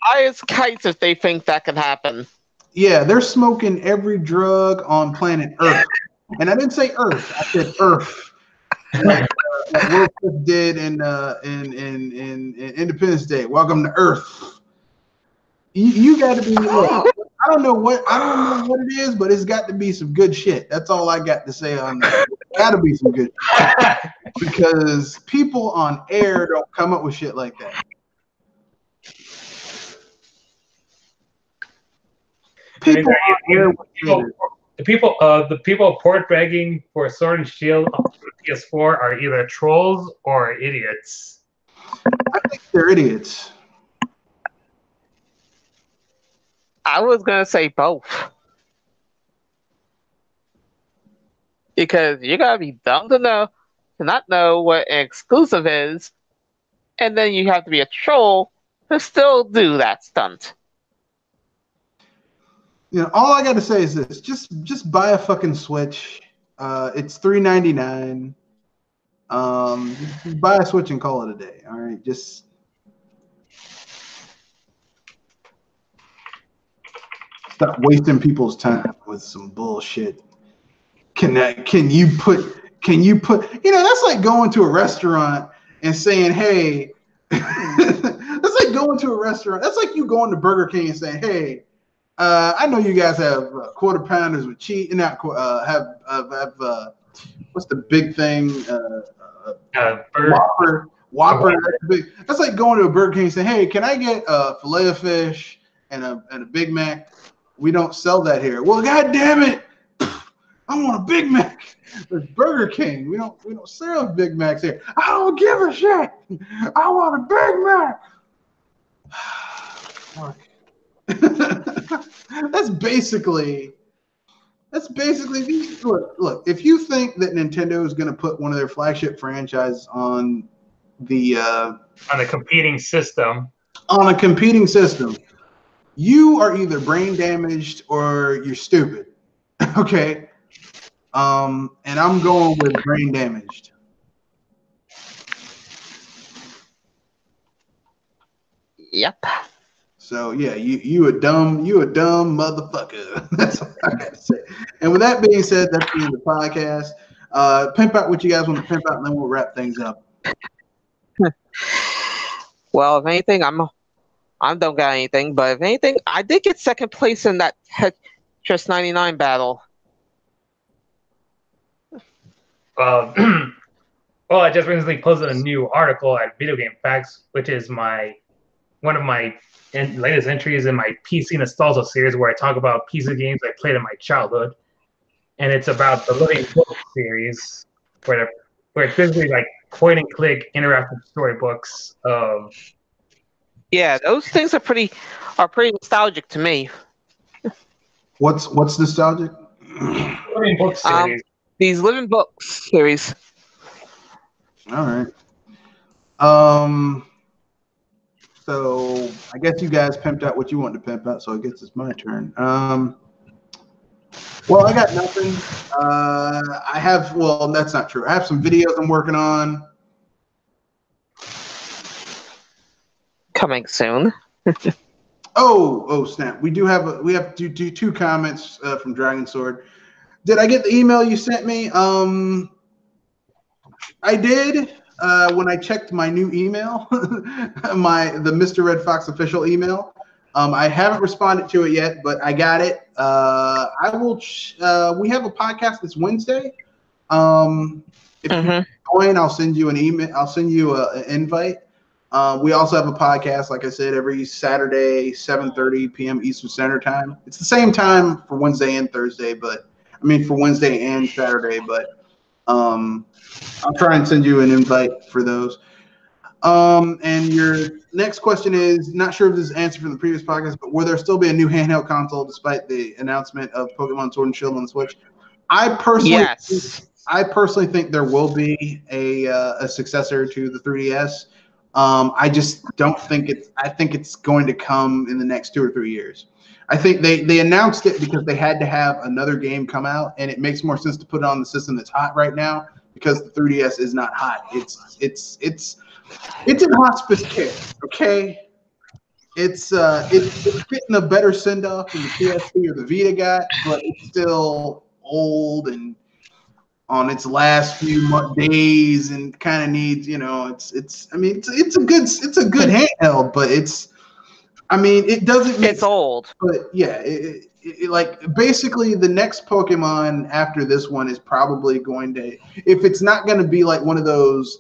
high as kites if they think that can happen. Yeah, they're smoking every drug on planet Earth. And I didn't say Earth, I said Earth. Like Will Smith did in Independence Day. Welcome to Earth. You got to be. I don't know what it is, but it's got to be some good shit. That's all I got to say on that. Got to be some good shit. Because people on air don't come up with shit like that. The people port begging for Sword and Shield on PS4 are either trolls or idiots. I think they're idiots. I was gonna say both, because you gotta be dumb to not know what an exclusive is, and then you have to be a troll to still do that stunt. All I got to say is this: just buy a fucking Switch. It's $3.99. Buy a Switch and call it a day. All right, just stop wasting people's time with some bullshit. Can you put? That's like going to a restaurant and saying, "Hey," that's like going to a restaurant. That's like you going to Burger King and saying, "Hey, I know you guys have quarter pounders with cheese. Not have what's the big thing? Whopper. That's big. That's like going to a Burger King and saying, "Hey, can I get a fillet of fish and a Big Mac?" We don't sell that here. Well, God damn it! I want a Big Mac. There's Burger King. We don't sell Big Macs here. I don't give a shit. I want a Big Mac. That's basically look. If you think that Nintendo is going to put one of their flagship franchises on a competing system, you are either brain damaged or you're stupid. Okay. And I'm going with brain damaged. Yep. So yeah, you a dumb motherfucker. That's what I gotta say. And with that being said, that's the end of the podcast. Pimp out what you guys want to pimp out, and then we'll wrap things up. Well, if anything, I don't got anything, but if anything, I did get second place in that Tetris 99 battle. Well, I just recently posted a new article at Video Game Facts, which is one of my latest entries in my PC Nostalgia series, where I talk about PC games I played in my childhood, and it's about the Living Book series, where it's basically like point and click interactive storybooks of. Yeah, those things are pretty nostalgic to me. What's nostalgic? Living Book series. These Living Books series. All right. So I guess you guys pimped out what you wanted to pimp out, so I guess it's my turn. Well, I got nothing. That's not true. I have some videos I'm working on. Coming soon. Oh snap! We have two comments from Dragon Sword. Did I get the email you sent me? I did. When I checked my new email, the Mr. Red Fox official email. I haven't responded to it yet, but I got it. I will. We have a podcast this Wednesday. If you join, I'll send you an email. I'll send you an invite. We also have a podcast, like I said, every Saturday, 7:30 p.m. Eastern Standard Time. It's the same time for Wednesday and Thursday, for Wednesday and Saturday, but I'll try and send you an invite for those. And your next question is, not sure if this is answered from the previous podcast, but will there still be a new handheld console despite the announcement of Pokemon Sword and Shield on the Switch? I personally think there will be a successor to the 3DS. I just don't think I think it's going to come in the next 2 or 3 years. I think they announced it because they had to have another game come out, and it makes more sense to put it on the system that's hot right now because the 3DS is not hot. It's in hospice care, okay? It's getting a better send off than the PSP or the Vita got, but it's still old and on its last few days and kind of needs, it's a good handheld, but it doesn't. It's old. But yeah, like basically the next Pokemon after this one is probably going to, if it's not going to be like one of those,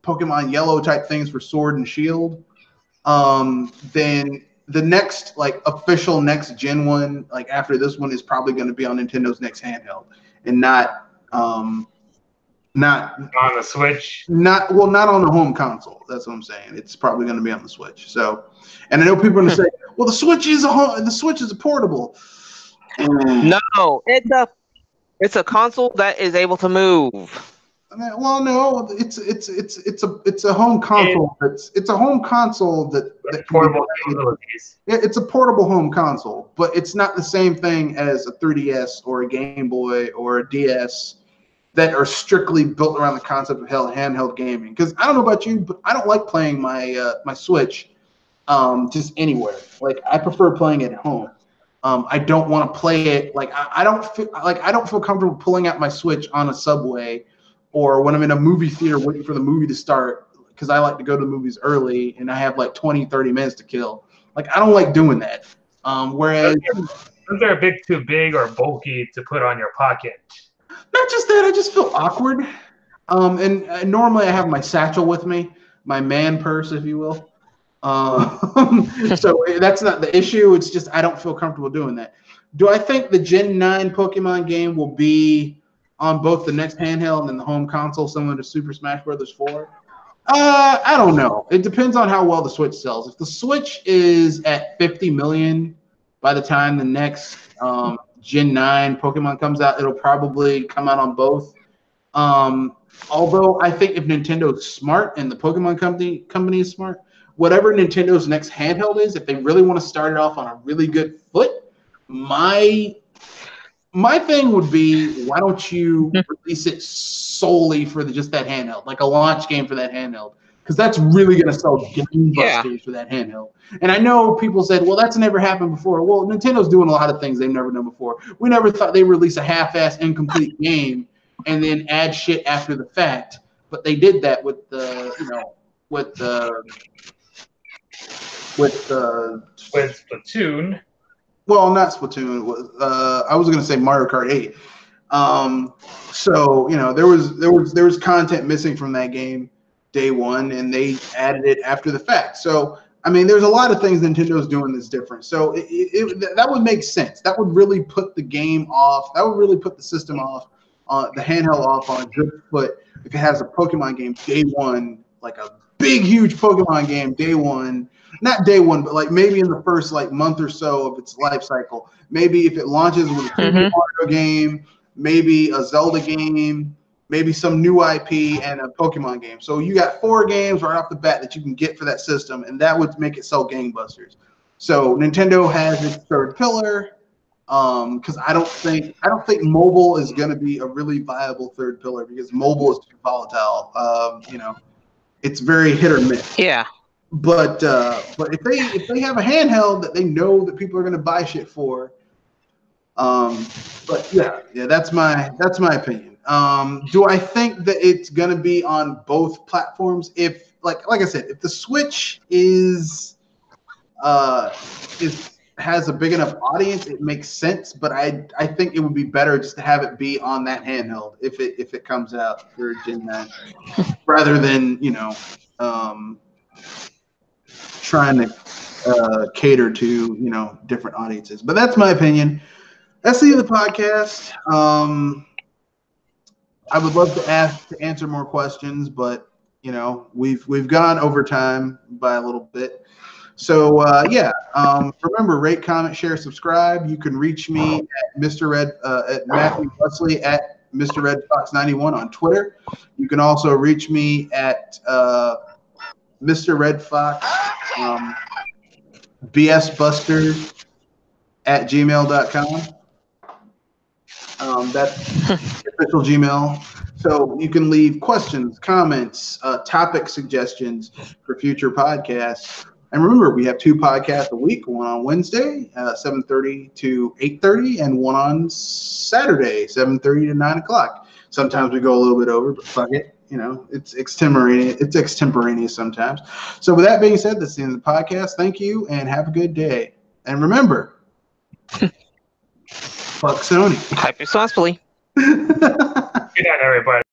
Pokemon Yellow type things for Sword and Shield, then the next like official next gen one, like after this one, is probably going to be on Nintendo's next handheld and not on the Switch. Not on the home console. That's what I'm saying. It's probably going to be on the Switch. So, and I know people are going to say, "Well, the Switch is a portable." No, it's a console that is able to move. Well, no, it's a home console. It's a home console that portable capabilities. It's a portable home console, but it's not the same thing as a 3DS or a Game Boy or a DS that are strictly built around the concept of handheld gaming. Because I don't know about you, but I don't like playing my Switch just anywhere. Like I prefer playing it at home. I don't want to play it like I don't feel comfortable pulling out my Switch on a subway or when I'm in a movie theater waiting for the movie to start because I like to go to the movies early and I have like 20, 30 minutes to kill. Like I don't like doing that. Whereas those are a bit too big or bulky to put on your pocket. Not just that, I just feel awkward. And normally I have my satchel with me, my man purse, if you will. So that's not the issue. It's just I don't feel comfortable doing that. Do I think the Gen 9 Pokemon game will be on both the next handheld and the home console, similar to Super Smash Bros. 4? I don't know. It depends on how well the Switch sells. If the Switch is at 50 million by the time the next Gen 9 Pokemon comes out, it'll probably come out on both. Although I think if Nintendo's smart and the Pokemon company is smart, whatever Nintendo's next handheld is, if they really want to start it off on a really good foot, my thing would be, why don't you release it solely for just that handheld, like a launch game for that handheld? Because that's really going to sell gangbusters for that handheld. And I know people said, well, that's never happened before. Well, Nintendo's doing a lot of things they've never done before. We never thought they'd release a half-ass incomplete game and then add shit after the fact. But they did that with Splatoon. Well, not Splatoon. I was going to say Mario Kart 8. So there was content missing from that game day one, and they added it after the fact. So I mean, there's a lot of things Nintendo's doing that's different. So that would make sense. That would really put the game off. That would really put the system off, the handheld off on a good foot if it has a Pokemon game day one, like a big, huge Pokemon game day one. Not day one, but like maybe in the first like month or so of its life cycle. Maybe if it launches with a Mario game, maybe a Zelda game, maybe some new IP and a Pokemon game. So you got 4 games right off the bat that you can get for that system, and that would make it sell gangbusters. So Nintendo has its third pillar, because I don't think mobile is going to be a really viable third pillar because mobile is too volatile. It's very hit or miss. Yeah. But if they have a handheld that they know that people are going to buy shit for, but yeah, that's my opinion. Do I think that it's going to be on both platforms? If like I said, if the Switch has a big enough audience, it makes sense. But I think it would be better just to have it be on that handheld if it comes out for Gen 9, rather than trying to cater to different audiences. But that's my opinion. That's the end of the podcast. I would love to answer more questions, but we've gone over time by a little bit. So remember, rate, comment, share, subscribe. You can reach me at at Matthew Wesley at Mr. Red Fox 91 on Twitter. You can also reach me at Mr. Red Fox BSBusters at gmail.com. That's the official Gmail. So you can leave questions, comments, topic suggestions for future podcasts. And remember, we have 2 podcasts a week, one on Wednesday, 7:30 to 8:30, and one on Saturday, 7:30 to 9 o'clock. Sometimes we go a little bit over, but fuck it. It's extemporaneous sometimes. So with that being said, that's the end of the podcast. Thank you, and have a good day. And remember, fuck Sony. Type responsibly. Good night, everybody.